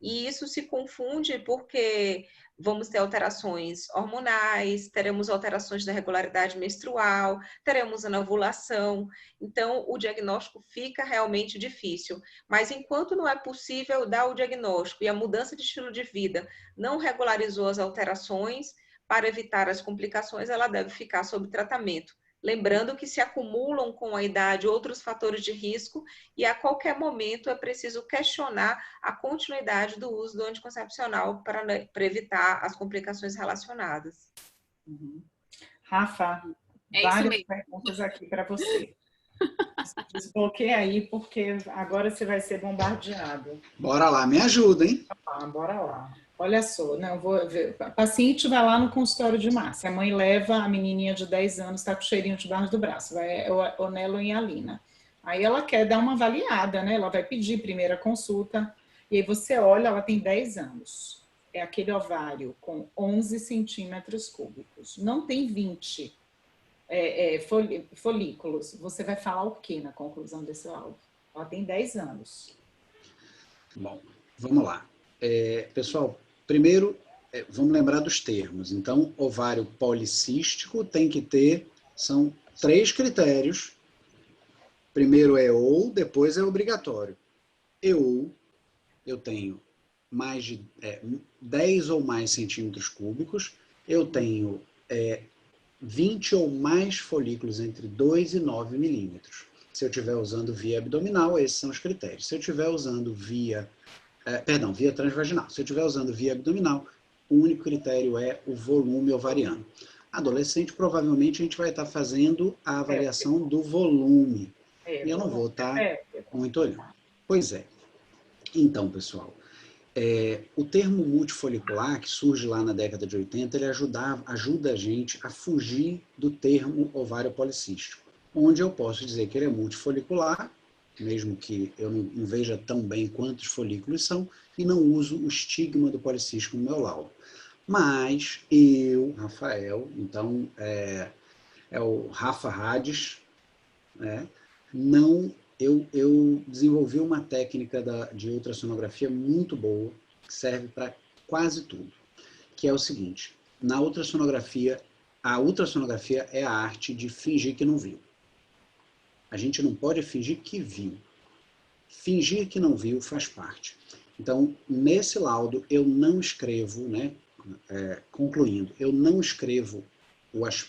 E isso se confunde porque vamos ter alterações hormonais, teremos alterações da regularidade menstrual, teremos anovulação. Então, o diagnóstico fica realmente difícil. Mas enquanto não é possível dar o diagnóstico e a mudança de estilo de vida não regularizou as alterações, para evitar as complicações, ela deve ficar sob tratamento. Lembrando que se acumulam com a idade outros fatores de risco e a qualquer momento é preciso questionar a continuidade do uso do anticoncepcional para evitar as complicações relacionadas. Rafa, várias perguntas aqui para você. Desbloqueia aí, porque agora você vai ser bombardeado. Bora lá, me ajuda, hein? Bora lá. Olha só, não, vou ver. A paciente vai lá no consultório de Márcia. A mãe leva a menininha de 10 anos, está com cheirinho debaixo do braço, vai Onelo e Alina. Aí ela quer dar uma avaliada, né? Ela vai pedir primeira consulta. E aí você olha, ela tem 10 anos. É aquele ovário com 11 centímetros cúbicos. Não tem 20 folículos. Você vai falar o que na conclusão desse áudio? Ela tem 10 anos. Bom, vamos lá. Pessoal, primeiro, vamos lembrar dos termos. Então, ovário policístico tem que ter, são 3 critérios. Primeiro é ou, depois é obrigatório. Eu tenho mais de 10 ou mais centímetros cúbicos, eu tenho 20 ou mais folículos entre 2 e 9 milímetros. Se eu estiver usando via abdominal, esses são os critérios. Se eu estiver usando via transvaginal. Se eu estiver usando via abdominal, o único critério é o volume ovariano. Adolescente, provavelmente, a gente vai estar fazendo a avaliação do volume. E eu não vou estar muito olhando. Pois é. Então, pessoal, o termo multifolicular, que surge lá na década de 80, ele ajuda a gente a fugir do termo ovário policístico, onde eu posso dizer que ele é multifolicular, mesmo que eu não veja tão bem quantos folículos são, e não uso o estigma do policístico no meu laudo. Mas eu, Rafael, então é o Rafa Hades, né? Eu desenvolvi uma técnica de ultrassonografia muito boa, que serve para quase tudo, que é o seguinte: na ultrassonografia, a ultrassonografia é a arte de fingir que não viu. A gente não pode fingir que viu. Fingir que não viu faz parte. Então, nesse laudo, eu não escrevo, né, concluindo, eu não escrevo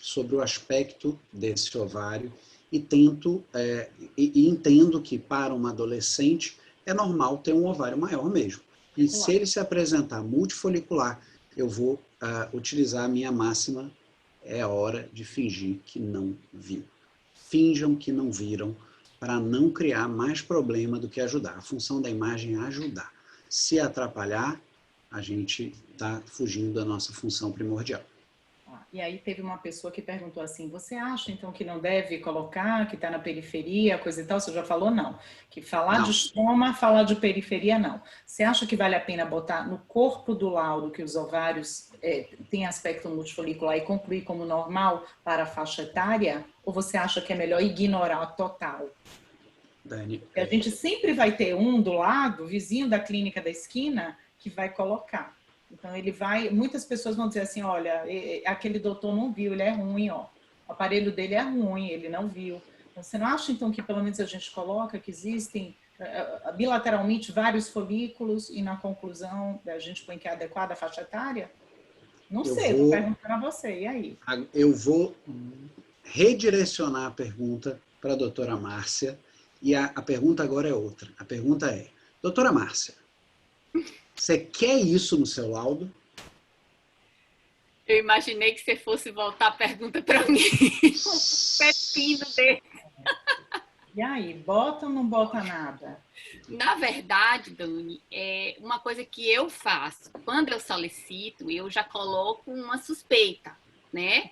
sobre o aspecto desse ovário e tento, e entendo que para uma adolescente é normal ter um ovário maior mesmo. E se ele se apresentar multifolicular, eu vou utilizar a minha máxima, é hora de fingir que não viu. Finjam que não viram, para não criar mais problema do que ajudar. A função da imagem é ajudar. Se atrapalhar, a gente está fugindo da nossa função primordial. E aí teve uma pessoa que perguntou assim, você acha então que não deve colocar, que está na periferia, coisa e tal? Você já falou não. Que falar de estroma, falar de periferia, não. Você acha que vale a pena botar no corpo do laudo que os ovários têm aspecto multifolicular e concluir como normal para a faixa etária? Ou você acha que é melhor ignorar total? Dani, a gente sempre vai ter um do lado, vizinho da clínica da esquina, que vai colocar. Então, ele vai... Muitas pessoas vão dizer assim, olha, aquele doutor não viu, ele é ruim, ó. O aparelho dele é ruim, ele não viu. Então, você não acha, então, que pelo menos a gente coloca que existem bilateralmente vários folículos e na conclusão a gente põe que é adequada a faixa etária? Não sei, estou perguntando a você, e aí? Eu vou redirecionar a pergunta para a doutora Márcia, e a pergunta agora é outra. A pergunta é, doutora Márcia, você quer isso no seu laudo? Eu imaginei que você fosse voltar a pergunta para mim. Um pepino dele. E aí, bota ou não bota nada? Na verdade, Dani, uma coisa que eu faço, quando eu solicito, eu já coloco uma suspeita, né?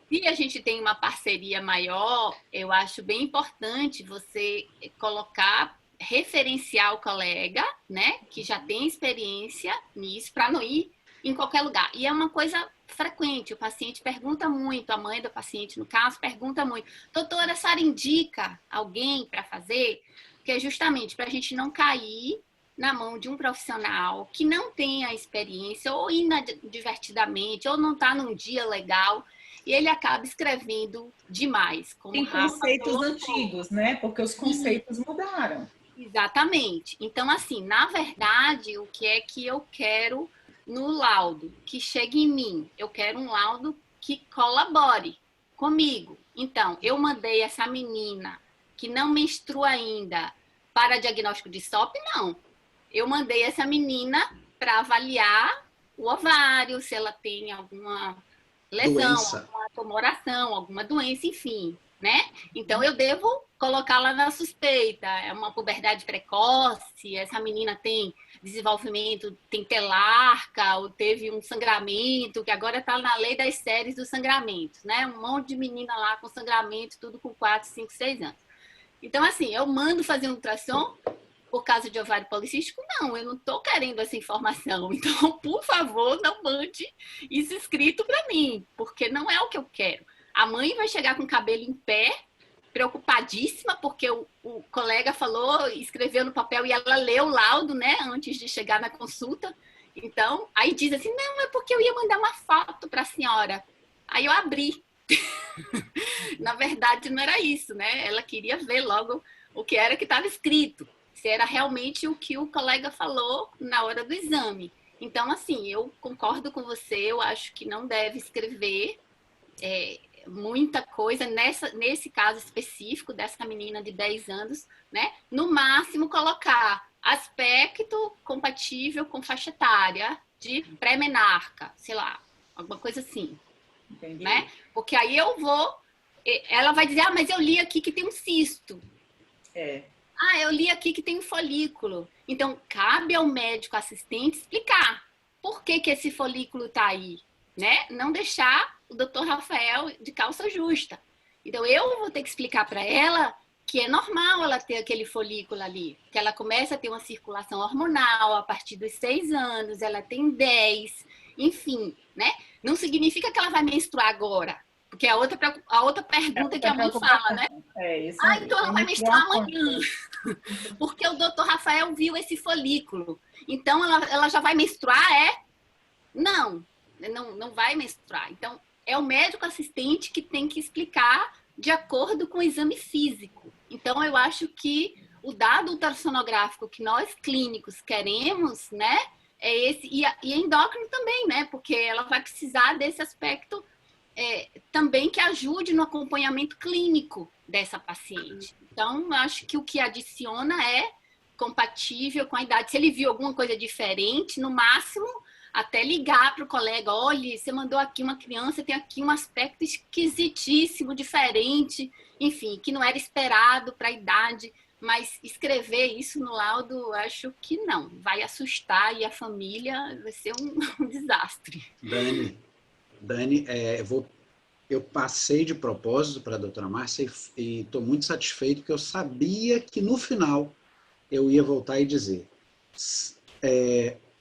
Se a gente tem uma parceria maior, eu acho bem importante você colocar, referenciar o colega, né, que já tem experiência nisso, para não ir em qualquer lugar. E é uma coisa frequente, o paciente pergunta muito, a mãe do paciente, no caso, pergunta muito, doutora, a senhora indica alguém para fazer? Que é justamente para a gente não cair na mão de um profissional que não tem a experiência, ou inadvertidamente, ou não está num dia legal, e ele acaba escrevendo demais. Como tem conceitos antigos, né? Porque os conceitos mudaram. Exatamente. Então, assim, na verdade, o que é que eu quero no laudo? Que chegue em mim. Eu quero um laudo que colabore comigo. Então, eu mandei essa menina que não menstrua ainda para diagnóstico de SOP, não. Eu mandei essa menina para avaliar o ovário, se ela tem alguma lesão, alguma tumoração, alguma doença, enfim, né? Então, eu devo colocá-la na suspeita. É uma puberdade precoce, essa menina tem desenvolvimento, tem telarca, ou teve um sangramento, que agora está na lei das séries dos sangramentos, né? Um monte de menina lá com sangramento, tudo com 4, 5, 6 anos. Então, assim, eu mando fazer um ultrassom por causa de ovário policístico? Não, eu não estou querendo essa informação. Então, por favor, não mande isso escrito para mim, porque não é o que eu quero. A mãe vai chegar com o cabelo em pé, preocupadíssima, porque o colega falou, escreveu no papel e ela leu o laudo, né, antes de chegar na consulta. Então, aí diz assim, não, é porque eu ia mandar uma foto para a senhora. Aí eu abri. Na verdade, não era isso, né? Ela queria ver logo o que era que estava escrito, se era realmente o que o colega falou na hora do exame. Então, assim, eu concordo com você, eu acho que não deve escrever muita coisa nesse caso específico dessa menina de 10 anos, né? No máximo, colocar aspecto compatível com faixa etária de pré-menarca, sei lá, alguma coisa assim. Entendi. Né? Porque aí ela vai dizer, mas eu li aqui que tem um cisto. Eu li aqui que tem um folículo. Então, cabe ao médico assistente explicar por que esse folículo está aí, né? Não deixar o doutor Rafael de calça justa. Então, eu vou ter que explicar para ela que é normal ela ter aquele folículo ali, que ela começa a ter uma circulação hormonal a partir dos 6 anos, ela tem 10, enfim, né? Não significa que ela vai menstruar agora, porque a outra pergunta que a mãe fala, né? Então ela vai menstruar amanhã, porque o doutor Rafael viu esse folículo, então ela já vai menstruar, Não vai menstruar. Então, é o médico assistente que tem que explicar de acordo com o exame físico. Então, eu acho que o dado ultrassonográfico que nós clínicos queremos, né, é esse, e a endócrino também, né, porque ela vai precisar desse aspecto também que ajude no acompanhamento clínico dessa paciente. Então, eu acho que o que adiciona é compatível com a idade. Se ele viu alguma coisa diferente, no máximo, até ligar para o colega, olha, você mandou aqui uma criança, tem aqui um aspecto esquisitíssimo, diferente, enfim, que não era esperado para a idade, mas escrever isso no laudo, acho que não. Vai assustar e a família vai ser um desastre. Dani, eu passei de propósito para a doutora Márcia e estou muito satisfeito porque eu sabia que no final eu ia voltar e dizer,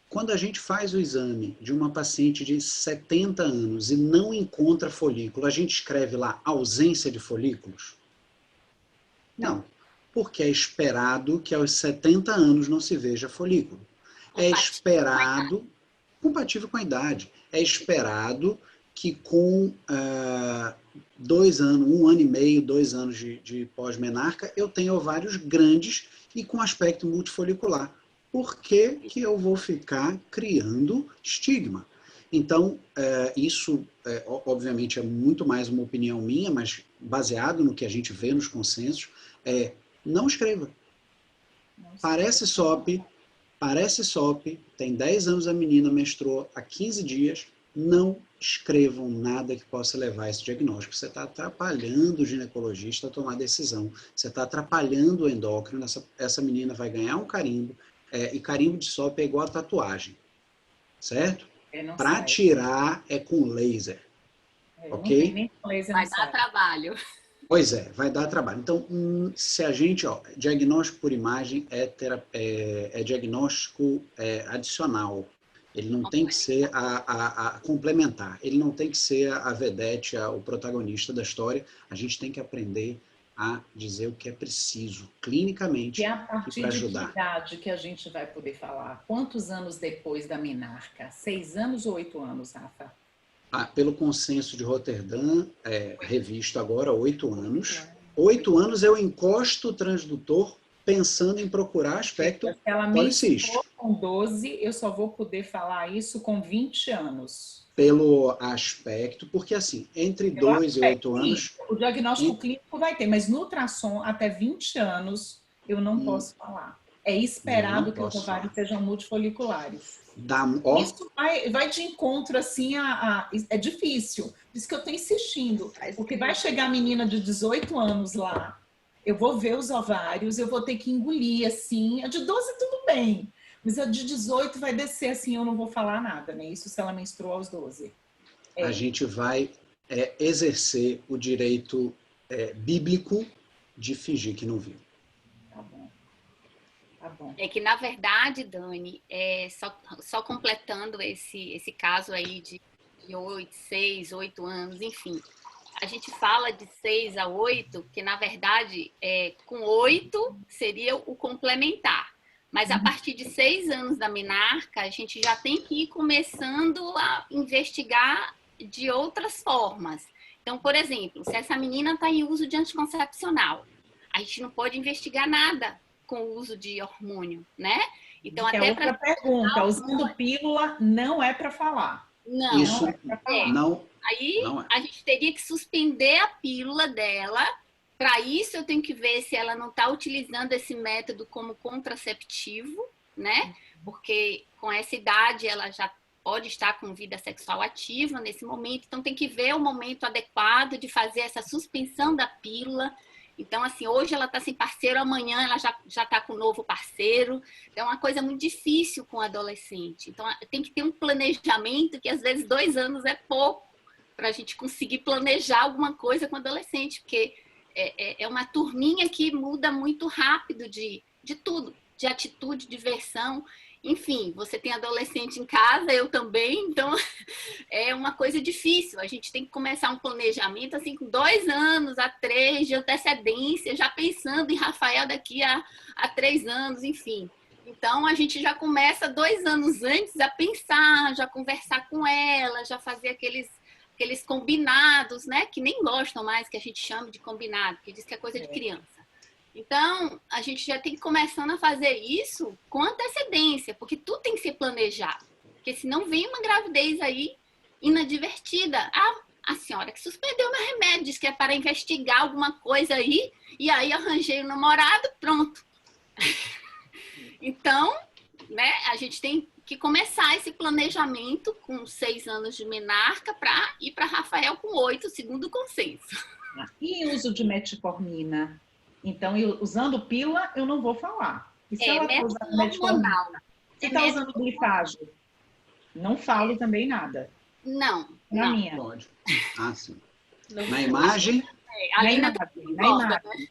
quando a gente faz o exame de uma paciente de 70 anos e não encontra folículo, a gente escreve lá ausência de folículos? Não, porque é esperado que aos 70 anos não se veja folículo. É esperado, compatível com a idade, é esperado que com 2 anos, 1 ano e meio, 2 anos de pós-menarca, eu tenha ovários grandes e com aspecto multifolicular. Por que que eu vou ficar criando estigma? Então, isso, obviamente, é muito mais uma opinião minha, mas baseado no que a gente vê nos consensos, não escreva. Parece SOP, tem 10 anos a menina menstruou há 15 dias, não escrevam nada que possa levar a esse diagnóstico. Você está atrapalhando o ginecologista a tomar decisão. Você está atrapalhando o endócrino. Essa menina vai ganhar um carimbo. E carimbo de SOP é igual a tatuagem. Certo? Para tirar é com laser. Ok? Nem laser vai dar trabalho. Pois vai dar trabalho. Então, se a gente... diagnóstico por imagem é diagnóstico adicional. Ele não tem que ser a complementar, ele não tem que ser a vedete, o protagonista da história. A gente tem que aprender a dizer o que é preciso, clinicamente, e a partir para ajudar. De que idade que a gente vai poder falar? Quantos anos depois da menarca? 6 anos ou 8 anos, Rafa? Pelo consenso de Roterdã, revisto agora, 8 anos. 8 anos eu encosto o transdutor pensando em procurar aspecto policístico. Com 12, eu só vou poder falar isso com 20 anos. Pelo aspecto, porque assim, entre 2 e 8 anos... O diagnóstico clínico vai ter, mas no ultrassom, até 20 anos, eu não posso falar. É esperado que os ovários sejam multifoliculares. Isso vai de encontro, assim, é difícil. Por isso que eu estou insistindo. Porque vai chegar a menina de 18 anos lá, eu vou ver os ovários, eu vou ter que engolir, assim. A de 12 tudo bem, mas a de 18 vai descer, assim, eu não vou falar nada, né? Isso se ela menstruou aos 12. A gente vai exercer o direito bíblico de fingir que não viu. Tá bom. Tá bom. É que, na verdade, Dani, só completando esse caso aí de 6, 8 anos, enfim... A gente fala de 6 a 8, que na verdade, com 8 seria o complementar. Mas a partir de 6 anos da menarca, a gente já tem que ir começando a investigar de outras formas. Então, por exemplo, se essa menina está em uso de anticoncepcional, a gente não pode investigar nada com o uso de hormônio, né? Então, até outra pergunta, usando pílula não é para falar. Não, isso não é para falar. Aí a gente teria que suspender a pílula dela. Para isso, eu tenho que ver se ela não está utilizando esse método como contraceptivo, né? Porque com essa idade ela já pode estar com vida sexual ativa nesse momento. Então, tem que ver o momento adequado de fazer essa suspensão da pílula. Então, assim, hoje ela está sem parceiro, amanhã ela já está com um novo parceiro. É uma coisa muito difícil com o adolescente. Então, tem que ter um planejamento que, às vezes, 2 anos é pouco para a gente conseguir planejar alguma coisa com o adolescente, porque é uma turminha que muda muito rápido de tudo, de atitude, diversão. Enfim, você tem adolescente em casa, eu também, então é uma coisa difícil. A gente tem que começar um planejamento assim com 2 anos a 3 de antecedência, já pensando em Rafael daqui a 3 anos, enfim. Então, a gente já começa 2 anos antes a pensar, já conversar com ela, já fazer aqueles combinados, né? Que nem gostam mais que a gente chame de combinado, que diz que é coisa de criança. Então, a gente já tem que começando a fazer isso com antecedência, porque tudo tem que ser planejado. Porque senão vem uma gravidez aí inadvertida. Ah, a senhora que suspendeu meu remédio, disse que é para investigar alguma coisa aí, e aí arranjei o namorado, pronto. Então, né, a gente tem que começar esse planejamento com 6 anos de menarca para ir para Rafael com 8, segundo o consenso. E uso de metformina? Então, usando pílula, eu não vou falar. E se ela está usando metformina? Se está usando glifágio? Não falo também nada. Não. Na não. minha. Pode. Ah, sim. Na imagem? Na imagem.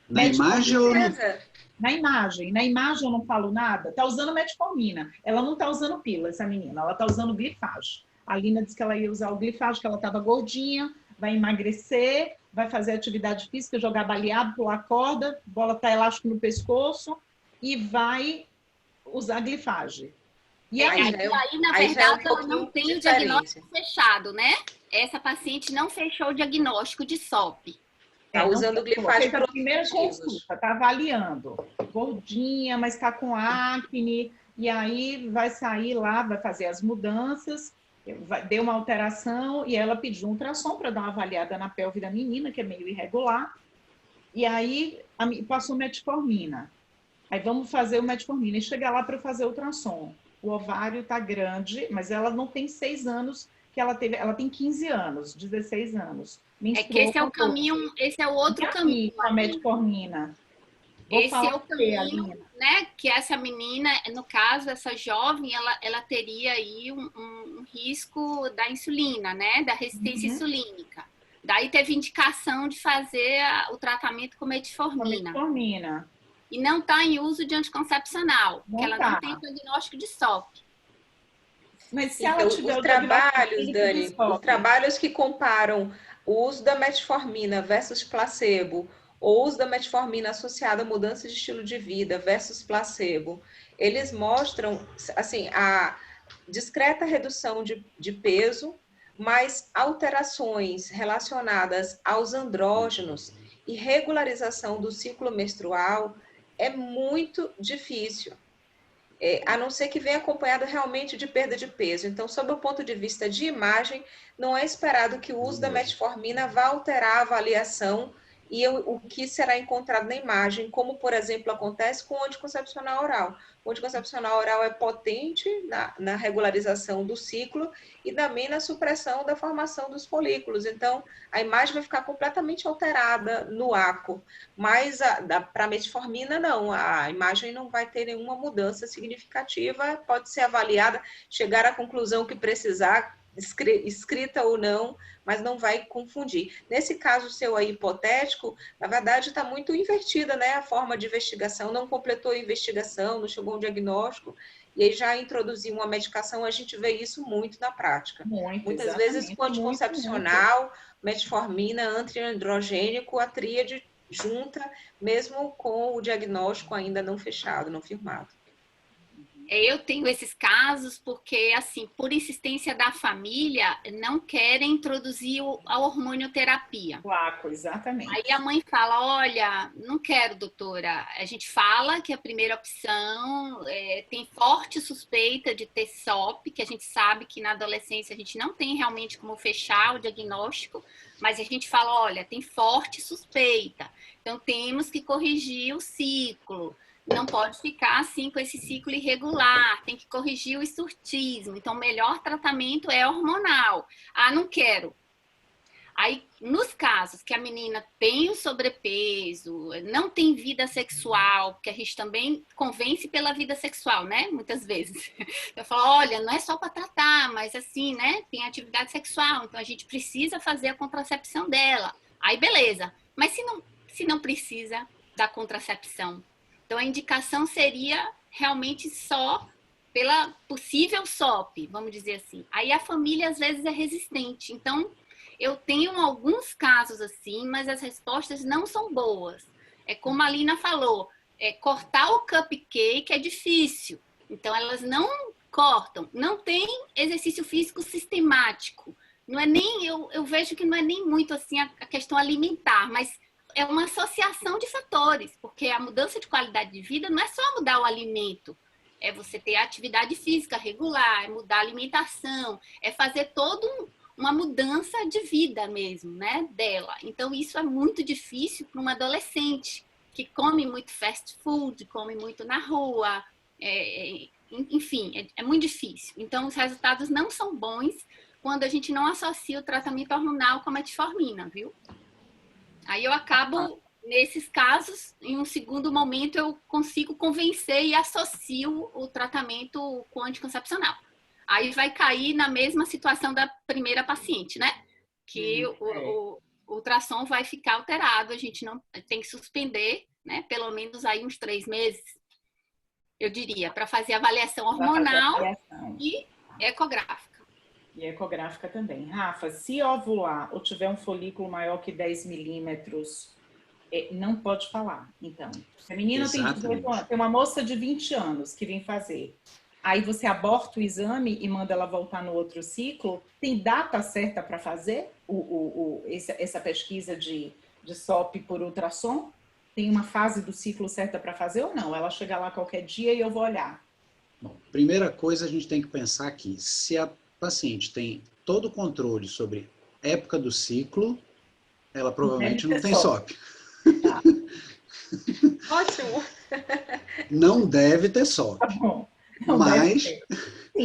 Na imagem ou no... Na imagem. Na imagem eu não falo nada. Está usando metformina. Ela não está usando pílula, essa menina. Ela está usando glifágio. A Lina disse que ela ia usar o glifágio, que ela estava gordinha, vai emagrecer, vai fazer atividade física, jogar baleado, pular corda, bola tá elástico no pescoço e vai usar glifágio. E aí, na verdade, ela não tem o diagnóstico fechado, né? Essa paciente não fechou o diagnóstico de SOP. Está usando glifágio para a primeira consulta, está avaliando. Gordinha, mas está com acne, e aí vai sair lá, vai fazer as mudanças, deu uma alteração, e ela pediu um ultrassom para dar uma avaliada na pelve da menina, que é meio irregular, e aí passou metformina. Aí vamos fazer o metformina, e chega lá para fazer o ultrassom. O ovário está grande, mas ela não tem 6 anos que ela teve, ela tem 15 anos, 16 anos. É que esse é o caminho, esse é o outro caminho. Com a metformina. Esse é o caminho, né? Que essa menina, no caso, essa jovem, ela teria aí um risco da insulina, né? Da resistência insulínica. Daí teve indicação de fazer o tratamento com metformina. E não está em uso de anticoncepcional, porque ela não tem diagnóstico de SOP. Mas se ela tiver os trabalhos, Dani, os trabalhos que comparam o uso da metformina versus placebo, ou uso da metformina associado a mudança de estilo de vida versus placebo, eles mostram, assim, a discreta redução de peso, mas alterações relacionadas aos andrógenos e regularização do ciclo menstrual é muito difícil. A não ser que venha acompanhado realmente de perda de peso. Então, sob o ponto de vista de imagem, não é esperado que o uso da metformina vá alterar a avaliação e o que será encontrado na imagem, como, por exemplo, acontece com o anticoncepcional oral. O anticoncepcional oral é potente na regularização do ciclo e também na supressão da formação dos folículos. Então, a imagem vai ficar completamente alterada no ACO. Mas para a metformina, não. A imagem não vai ter nenhuma mudança significativa. Pode ser avaliada, chegar à conclusão que precisar, escrita ou não, mas não vai confundir. Nesse caso seu aí hipotético, na verdade está muito invertida, né? A forma de investigação, não completou a investigação, não chegou a um diagnóstico, e aí já introduziu uma medicação, a gente vê isso muito na prática. Muitas vezes com anticoncepcional, metformina, antiandrogênico, a tríade junta, mesmo com o diagnóstico ainda não fechado, não firmado. Eu tenho esses casos porque, assim, por insistência da família, não querem introduzir a hormonioterapia. Claro, exatamente. Aí a mãe fala, olha, não quero, doutora. A gente fala que a primeira opção tem forte suspeita de ter SOP, que a gente sabe que na adolescência a gente não tem realmente como fechar o diagnóstico, mas a gente fala, olha, tem forte suspeita. Então, temos que corrigir o ciclo. Não pode ficar assim com esse ciclo irregular, tem que corrigir o hirsutismo. Então, o melhor tratamento é hormonal. Ah, não quero. Aí, nos casos que a menina tem o sobrepeso, não tem vida sexual, porque a gente também convence pela vida sexual, né? Muitas vezes. Eu falo, olha, não é só para tratar, mas assim, né? Tem atividade sexual, então a gente precisa fazer a contracepção dela. Aí, beleza. Mas se não precisa da contracepção? Então, a indicação seria realmente só pela possível SOP, vamos dizer assim. Aí a família, às vezes, é resistente. Então, eu tenho alguns casos assim, mas as respostas não são boas. É como a Lina falou, cortar o cupcake é difícil. Então, elas não cortam. Não tem exercício físico sistemático. Não é nem, eu vejo que não é nem muito assim a questão alimentar, mas é uma associação de fatores, porque a mudança de qualidade de vida não é só mudar o alimento, é você ter atividade física regular, é mudar a alimentação, é fazer toda uma mudança de vida mesmo, né, dela. Então, isso é muito difícil para uma adolescente que come muito fast food, come muito na rua, enfim, é muito difícil. Então, os resultados não são bons quando a gente não associa o tratamento hormonal com a metformina, viu? Aí eu acabo, nesses casos, em um segundo momento, eu consigo convencer e associo o tratamento com anticoncepcional. Aí vai cair na mesma situação da primeira paciente, né? Que o ultrassom vai ficar alterado, a gente não tem que suspender, né? Pelo menos aí uns 3 meses, eu diria, para fazer avaliação hormonal e ecográfica. E ecográfica também. Rafa, se ovular ou tiver um folículo maior que 10 milímetros, não pode falar, então. A menina tem 18 anos, tem uma moça de 20 anos que vem fazer. Aí você aborta o exame e manda ela voltar no outro ciclo. Tem data certa para fazer essa pesquisa de SOP por ultrassom? Tem uma fase do ciclo certa para fazer ou não? Ela chega lá qualquer dia e eu vou olhar. Bom, primeira coisa, a gente tem que pensar aqui. Se a paciente tem todo o controle sobre época do ciclo, ela provavelmente não tem SOP. Tá. Ótimo! Não deve ter SOP. Tá bom.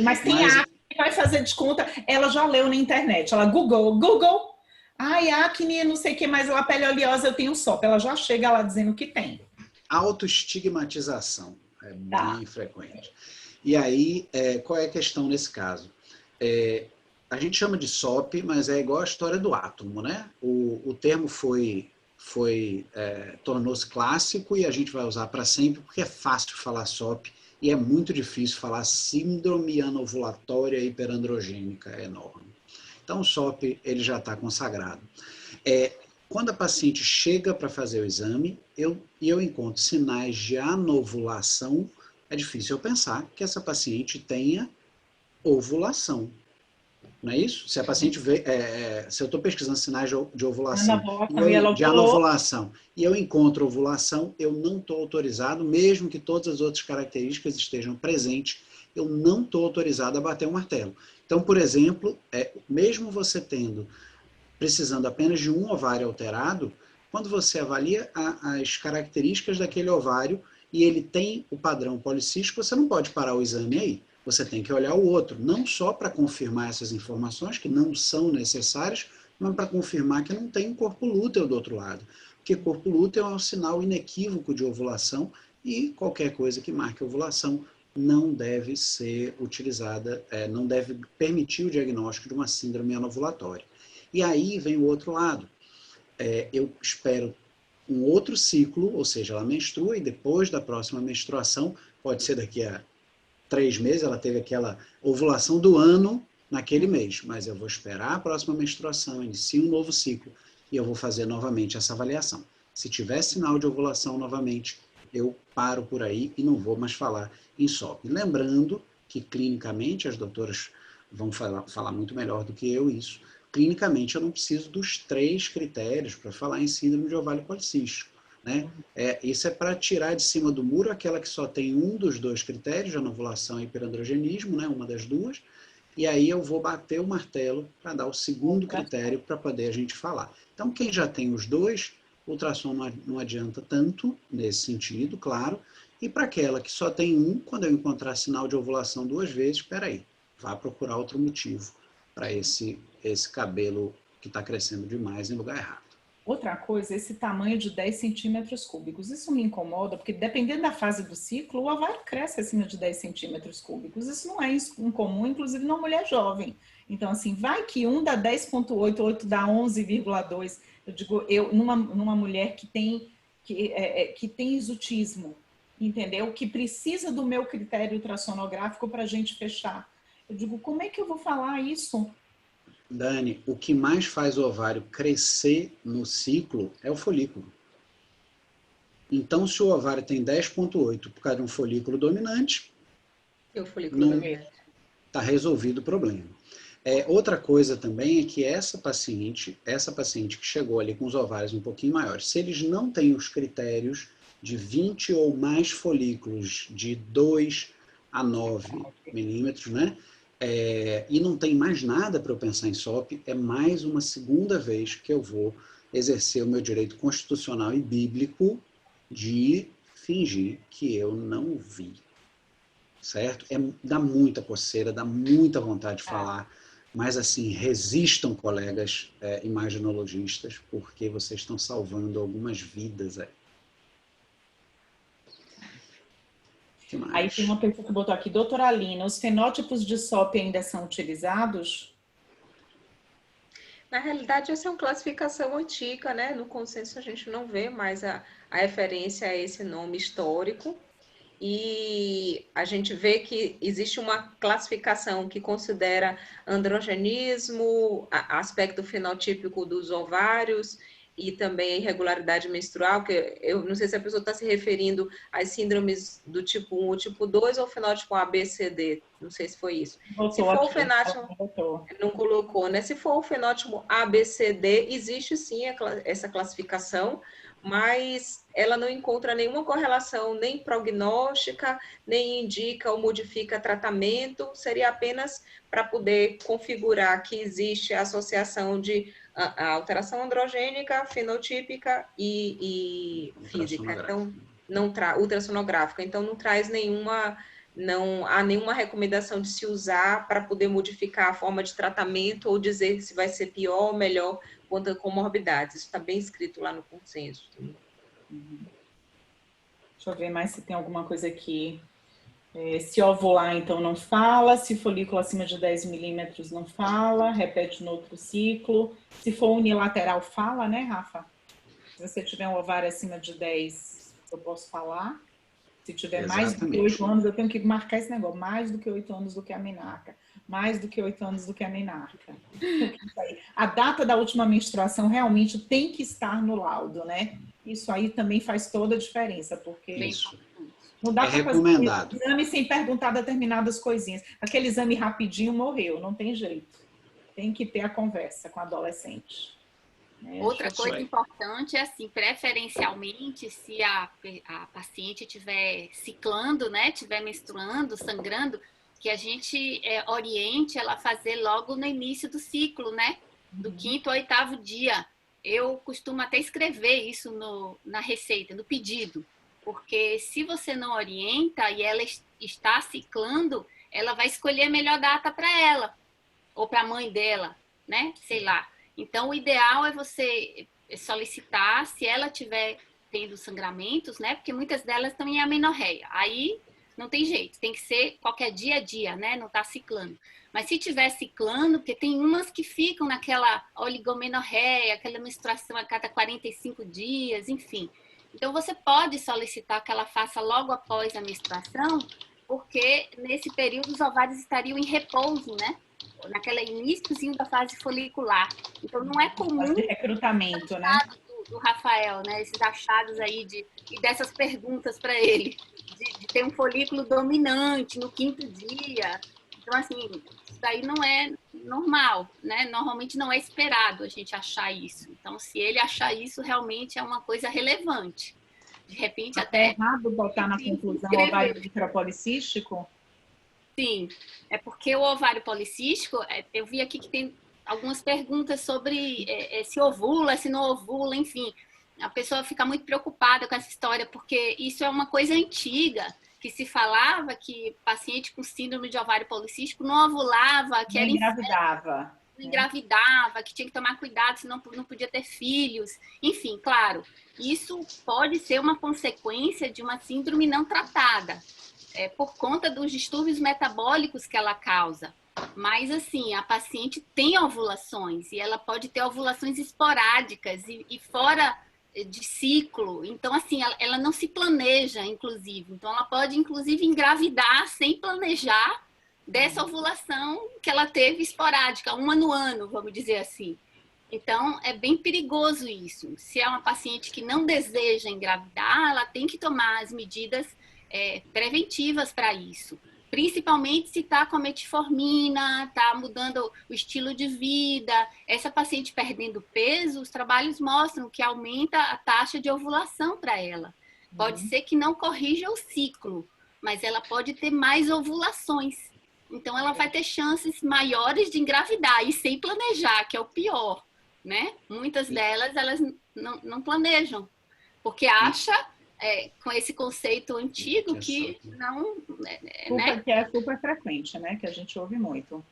Mas tem acne que vai fazer desconta. Ela já leu na internet. Ela Google. Ai, acne, não sei o que mais. A pele oleosa, eu tenho SOP. Ela já chega lá dizendo que tem. Autoestigmatização é bem frequente. E aí, qual é a questão nesse caso? A gente chama de SOP, mas é igual a história do átomo, né? O termo tornou-se clássico e a gente vai usar para sempre porque é fácil falar SOP e é muito difícil falar síndrome anovulatória hiperandrogênica, é enorme. Então o SOP ele já está consagrado. Quando a paciente chega para fazer o exame e eu encontro sinais de anovulação, é difícil eu pensar que essa paciente tenha ovulação. Não é isso? Se a paciente vê, se eu estou pesquisando sinais de ovulação, de anovulação, e eu encontro ovulação, eu não estou autorizado, mesmo que todas as outras características estejam presentes, eu não estou autorizado a bater o martelo. Então, por exemplo, mesmo você precisando apenas de um ovário alterado, quando você avalia as características daquele ovário e ele tem o padrão policístico, você não pode parar o exame aí. Você tem que olhar o outro, não só para confirmar essas informações, que não são necessárias, mas para confirmar que não tem um corpo lúteo do outro lado. Porque corpo lúteo é um sinal inequívoco de ovulação e qualquer coisa que marque ovulação não deve ser utilizada, não deve permitir o diagnóstico de uma síndrome anovulatória. E aí vem o outro lado. Eu espero um outro ciclo, ou seja, ela menstrua e depois da próxima menstruação, pode ser daqui a 3 meses, ela teve aquela ovulação do ano naquele mês, mas eu vou esperar a próxima menstruação, inicio um novo ciclo e eu vou fazer novamente essa avaliação. Se tiver sinal de ovulação novamente, eu paro por aí e não vou mais falar em SOP. Lembrando que clinicamente, as doutoras vão falar muito melhor do que eu isso, clinicamente eu não preciso dos 3 critérios para falar em síndrome de ovário policístico. Né? Isso é para tirar de cima do muro aquela que só tem um dos 2 critérios, anovulação e hiperandrogenismo, né? Uma das duas, e aí eu vou bater o martelo para dar o segundo critério para poder a gente falar. Então, quem já tem os 2, ultrassom não adianta tanto nesse sentido, claro, e para aquela que só tem um, quando eu encontrar sinal de ovulação 2 vezes, espera aí, vá procurar outro motivo para esse cabelo que está crescendo demais em lugar errado. Outra coisa, esse tamanho de 10 centímetros cúbicos, isso me incomoda, porque dependendo da fase do ciclo, o ovário cresce acima de 10 centímetros cúbicos. Isso não é incomum, inclusive numa mulher jovem. Então, assim, vai que um dá 10,8, outro dá 11,2. Eu digo, numa mulher que tem exutismo, entendeu? Que precisa do meu critério ultrassonográfico para a gente fechar. Eu digo, como é que eu vou falar isso? Dani, o que mais faz o ovário crescer no ciclo é o folículo. Então, se o ovário tem 10,8 por causa de um folículo dominante, está resolvido o problema. Outra coisa também é que essa paciente que chegou ali com os ovários um pouquinho maiores, se eles não têm os critérios de 20 ou mais folículos de 2 a 9 milímetros, né? E não tem mais nada para eu pensar em SOP, é mais uma segunda vez que eu vou exercer o meu direito constitucional e bíblico de fingir que eu não vi, certo? Dá muita coceira, dá muita vontade de falar, mas assim, resistam, colegas imaginologistas, porque vocês estão salvando algumas vidas aí. Aí tem uma pessoa que botou aqui, doutora Alina, os fenótipos de SOP ainda são utilizados? Na realidade, essa é uma classificação antiga, né? No consenso a gente não vê mais a referência a esse nome histórico. E a gente vê que existe uma classificação que considera androgenismo, aspecto fenotípico dos ovários e também a irregularidade menstrual, que eu não sei se a pessoa está se referindo às síndromes do tipo 1 ou tipo 2 ou fenótipo ABCD, não sei se foi isso. Se for o fenótipo, não colocou, né? Se for o fenótipo ABCD, existe sim essa classificação, mas ela não encontra nenhuma correlação nem prognóstica, nem indica ou modifica tratamento, seria apenas para poder configurar que existe a associação de a alteração androgênica, fenotípica e física. Então, ultrassonográfica. Então, não traz não há nenhuma recomendação de se usar para poder modificar a forma de tratamento ou dizer se vai ser pior ou melhor quanto a comorbidades. Isso está bem escrito lá no consenso. Deixa eu ver mais se tem alguma coisa aqui. Se ovular, então não fala. Se folículo acima de 10 milímetros, não fala. Repete no outro ciclo. Se for unilateral, fala, né, Rafa? Se você tiver um ovário acima de 10, eu posso falar. Se tiver mais do que 8 anos, eu tenho que marcar esse negócio. Mais do que 8 anos do que a menarca. Mais do que 8 anos do que a menarca. A data da última menstruação realmente tem que estar no laudo, né? Isso aí também faz toda a diferença, porque... Isso. Não dá para fazer exame sem perguntar determinadas coisinhas. Aquele exame rapidinho morreu, não tem jeito. Tem que ter a conversa com a adolescente. Outra coisa importante é assim, preferencialmente, se a paciente estiver ciclando, né, estiver menstruando, sangrando, que a gente oriente ela a fazer logo no início do ciclo, né? Do 5º ao 8º dia. Eu costumo até escrever isso na receita, no pedido. Porque se você não orienta e ela está ciclando, ela vai escolher a melhor data para ela, ou para a mãe dela, né? Sei lá. Então, o ideal é você solicitar, se ela tiver tendo sangramentos, né? Porque muitas delas estão em amenorreia. Aí não tem jeito, tem que ser qualquer dia a dia, né? Não está ciclando. Mas se tiver ciclando, porque tem umas que ficam naquela oligomenorreia, aquela menstruação a cada 45 dias, enfim. Então, você pode solicitar que ela faça logo após a menstruação, porque nesse período os ovários estariam em repouso, né? Naquele iníciozinho da fase folicular. Então, não é comum... De recrutamento, né? Do Rafael, né? Esses achados aí e dessas perguntas para ele, de ter um folículo dominante no 5º dia. Então, assim, isso daí não é normal, né? Normalmente não é esperado a gente achar isso. Então, se ele achar isso, realmente é uma coisa relevante. De repente, até errado botar na conclusão o ovário micropolicístico? Sim, é porque o ovário policístico, eu vi aqui que tem algumas perguntas sobre se ovula, se não ovula, enfim. A pessoa fica muito preocupada com essa história, porque isso é uma coisa antiga, que se falava que paciente com síndrome de ovário policístico não ovulava, que não engravidava. Não engravidava, que tinha que tomar cuidado, senão não podia ter filhos. Enfim, claro, isso pode ser uma consequência de uma síndrome não tratada, por conta dos distúrbios metabólicos que ela causa. Mas, assim, a paciente tem ovulações e ela pode ter ovulações esporádicas e fora de ciclo. Então, assim, ela não se planeja, inclusive. Então, ela pode, inclusive, engravidar sem planejar dessa ovulação que ela teve esporádica, uma no ano, vamos dizer assim. Então, é bem perigoso isso. Se é uma paciente que não deseja engravidar, ela tem que tomar as medidas preventivas para isso. Principalmente se está com a metformina, está mudando o estilo de vida. Essa paciente perdendo peso, os trabalhos mostram que aumenta a taxa de ovulação para ela. Pode ser que não corrija o ciclo, mas ela pode ter mais ovulações. Então, ela vai ter chances maiores de engravidar e sem planejar, que é o pior, né? Muitas delas, elas não planejam, porque acha, com esse conceito antigo, que não... né? Que é super frequente, né? Que a gente ouve muito.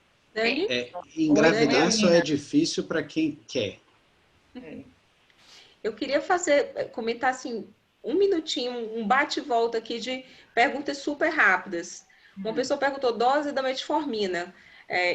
Engravidar só é difícil para quem quer. Eu queria comentar assim, um minutinho, um bate-volta aqui de perguntas super rápidas. Uma pessoa perguntou dose da metformina.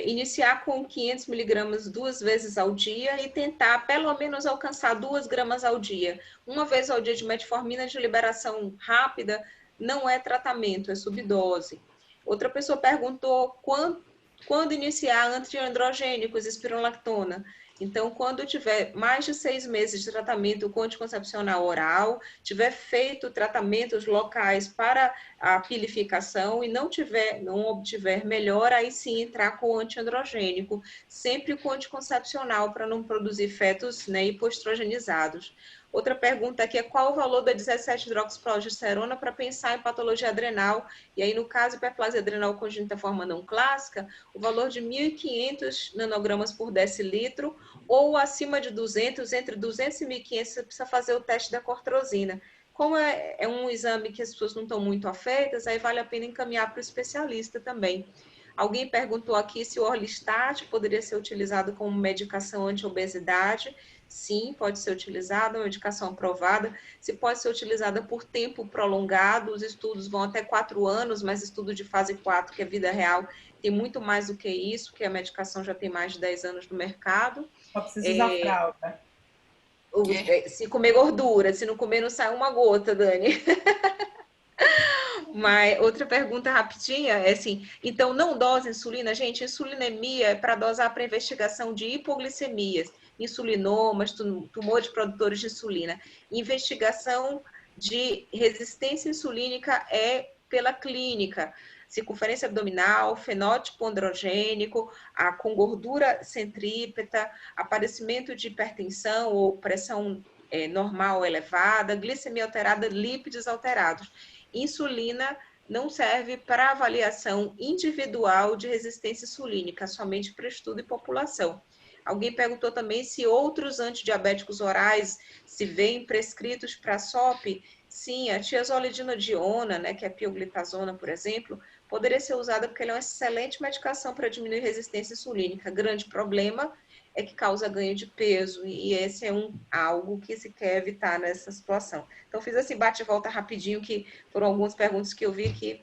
Iniciar com 500 miligramas 2 vezes ao dia e tentar pelo menos alcançar 2 gramas ao dia. Uma vez ao dia de metformina de liberação rápida não é tratamento, é subdose. Outra pessoa perguntou quando iniciar antiandrogênicos, espironolactona. Então, quando tiver mais de 6 meses de tratamento com anticoncepcional oral, tiver feito tratamentos locais para a pilificação e não obtiver melhora, aí sim entrar com antiandrogênico, sempre com anticoncepcional para não produzir fetos, né, hipoestrogenizados. Outra pergunta aqui é qual o valor da 17-hidroxiprogesterona para pensar em patologia adrenal? E aí, no caso, hiperplasia adrenal congênita forma não clássica, o valor de 1.500 nanogramas por decilitro ou acima de 200, entre 200 e 1.500, você precisa fazer o teste da cortrosina. Como é um exame que as pessoas não estão muito afeitas, aí vale a pena encaminhar para o especialista também. Alguém perguntou aqui se o Orlistat poderia ser utilizado como medicação anti-obesidade. Sim, pode ser utilizada, é uma medicação aprovada. Se pode ser utilizada por tempo prolongado, os estudos vão até 4 anos, mas estudo de fase 4, que é vida real, tem muito mais do que isso, que a medicação já tem mais de 10 anos no mercado. Só precisa usar fralda. Se comer gordura, se não comer não sai uma gota, Dani. Mas outra pergunta rapidinha é assim, então não dosa insulina, gente, insulinemia é para dosar para investigação de hipoglicemias, insulinomas, tumores produtores de insulina. Investigação de resistência insulínica é pela clínica, circunferência abdominal, fenótipo androgênico, com gordura centrípeta, aparecimento de hipertensão ou pressão normal elevada, glicemia alterada, lípides alterados. Insulina não serve para avaliação individual de resistência insulínica, somente para estudo e população. Alguém perguntou também se outros antidiabéticos orais se veem prescritos para SOP. Sim, a tiazolidinodiona, né, que é a pioglitazona, por exemplo, poderia ser usada porque ela é uma excelente medicação para diminuir resistência insulínica. Grande problema é que causa ganho de peso, e esse é algo que se quer evitar nessa situação. Então, fiz esse bate e volta rapidinho, que foram algumas perguntas que eu vi aqui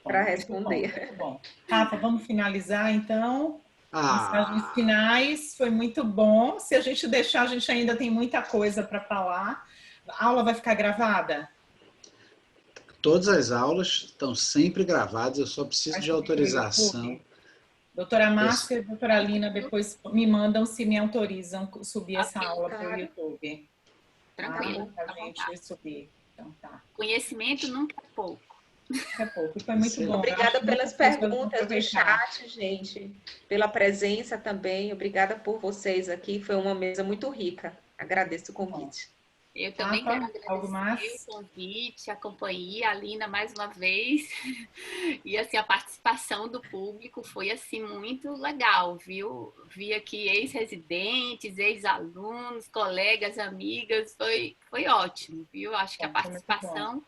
para responder. Muito bom. Rafa, vamos finalizar, então. Mensagens finais, foi muito bom. Se a gente deixar, a gente ainda tem muita coisa para falar. A aula vai ficar gravada? Todas as aulas estão sempre gravadas, eu só preciso de autorização. Doutora Márcia e doutora Alina depois me mandam se me autorizam subir essa aula para o YouTube. Tranquilo. Para a gente subir. Então, tá. Conhecimento nunca é pouco. É pouco. Foi muito bom. Obrigada pelas perguntas do chat, gente. Pela presença também. Obrigada por vocês aqui. Foi uma mesa muito rica. Agradeço o convite. Eu também quero agradecer o convite, a companhia, a Alina mais uma vez. E assim, a participação do público foi assim muito legal, viu? Vi aqui ex-residentes, ex-alunos, colegas, amigas, foi ótimo, viu? Acho que a participação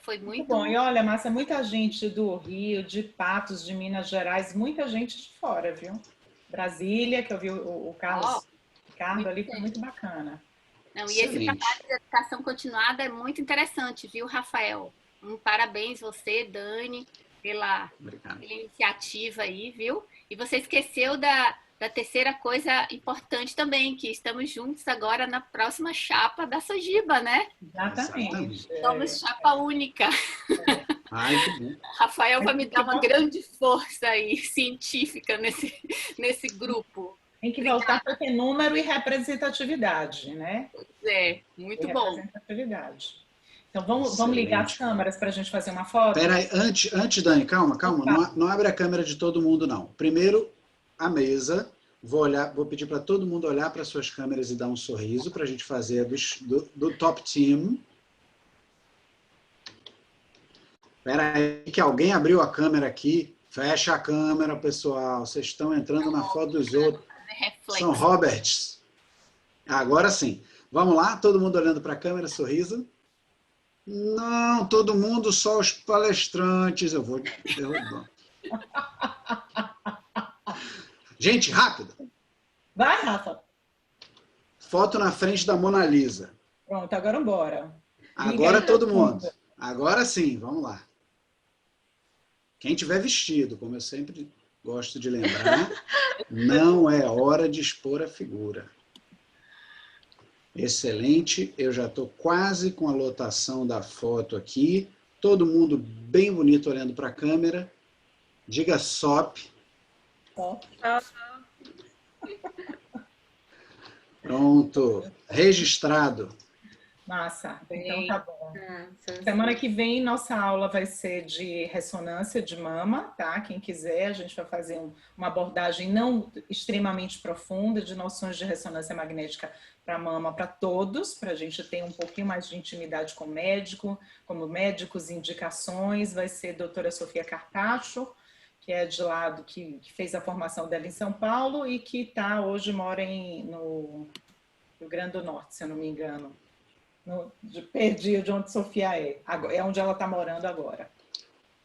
foi muito bom. E olha, Márcia, muita gente do Rio, de Patos, de Minas Gerais, muita gente de fora, viu? Brasília, que eu vi o Carlos Ricardo ali, foi muito bacana. Não, e esse trabalho de educação continuada é muito interessante, viu, Rafael? Parabéns você, Dani, pela iniciativa aí, viu? E você esqueceu da terceira coisa importante também, que estamos juntos agora na próxima chapa da Sojiba, né? Exatamente. Somos chapa única. Ai, que bom. Rafael vai me dar uma grande força aí, científica, nesse grupo. Tem que voltar para ter número e representatividade, né? Muito bom. Representatividade. Então, vamos ligar as câmeras para a gente fazer uma foto? Espera aí, antes, Dani, calma. Não abre a câmera de todo mundo, não. Primeiro, a mesa. Vou pedir para todo mundo olhar para suas câmeras e dar um sorriso para a gente fazer do Top Team. Espera aí, que alguém abriu a câmera aqui. Fecha a câmera, pessoal. Vocês estão entrando na foto dos outros. São Roberts. Agora sim. Vamos lá, todo mundo olhando para a câmera, sorriso. Não, todo mundo, só os palestrantes. Eu vou derrubar. Gente, rápido. Vai, Rafa. Foto na frente da Mona Lisa. Pronto, agora bora. Agora todo mundo. Agora sim, vamos lá. Quem tiver vestido, como eu sempre gosto de lembrar, não é hora de expor a figura. Excelente, eu já estou quase com a lotação da foto aqui. Todo mundo bem bonito olhando para a câmera. Diga SOP. Pronto, registrado. Massa, então tá bom. Semana que vem nossa aula vai ser de ressonância de mama, tá? Quem quiser, a gente vai fazer uma abordagem não extremamente profunda de noções de ressonância magnética para mama para todos, para a gente ter um pouquinho mais de intimidade com o médico, como médicos, indicações. Vai ser a doutora Sofia Cartacho, que é de lá, que fez a formação dela em São Paulo e que hoje mora no Rio Grande do Norte, se eu não me engano. Perdi de onde Sofia é. É onde ela está morando agora.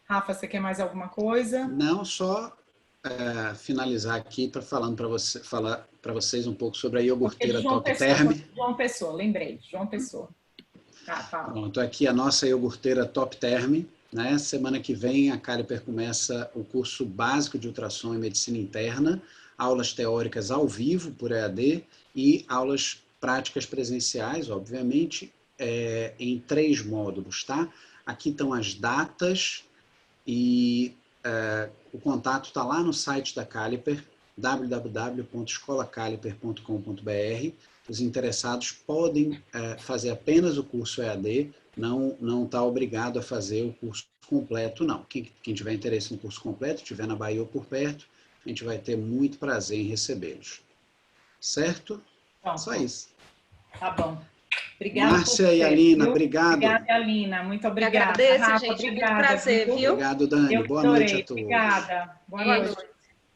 Rafa, você quer mais alguma coisa? Não, só finalizar aqui falar para vocês um pouco sobre a iogurteira Top Term. João Pessoa, lembrei. João Pessoa. Tá, fala. Pronto, aqui a nossa iogurteira Top Term. Né? Semana que vem a Caliper começa o curso básico de ultrassom e medicina interna, aulas teóricas ao vivo por EAD e aulas práticas presenciais, obviamente, em 3 módulos, tá? Aqui estão as datas e o contato está lá no site da Caliper, www.escolacaliper.com.br. Os interessados podem fazer apenas o curso EAD, não está obrigado a fazer o curso completo, não. Quem tiver interesse no curso completo, estiver na Bahia ou por perto, a gente vai ter muito prazer em recebê-los. Certo? Só isso. Tá bom. Obrigada. Márcia e Alina, obrigado. Obrigada, Alina. Muito obrigada. Agradeço, Rafa, gente. Obrigada, Muito prazer, viu? Obrigado, Dani. Boa noite a todos. Obrigada. Boa noite.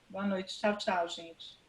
Boa noite. Tchau, tchau, gente.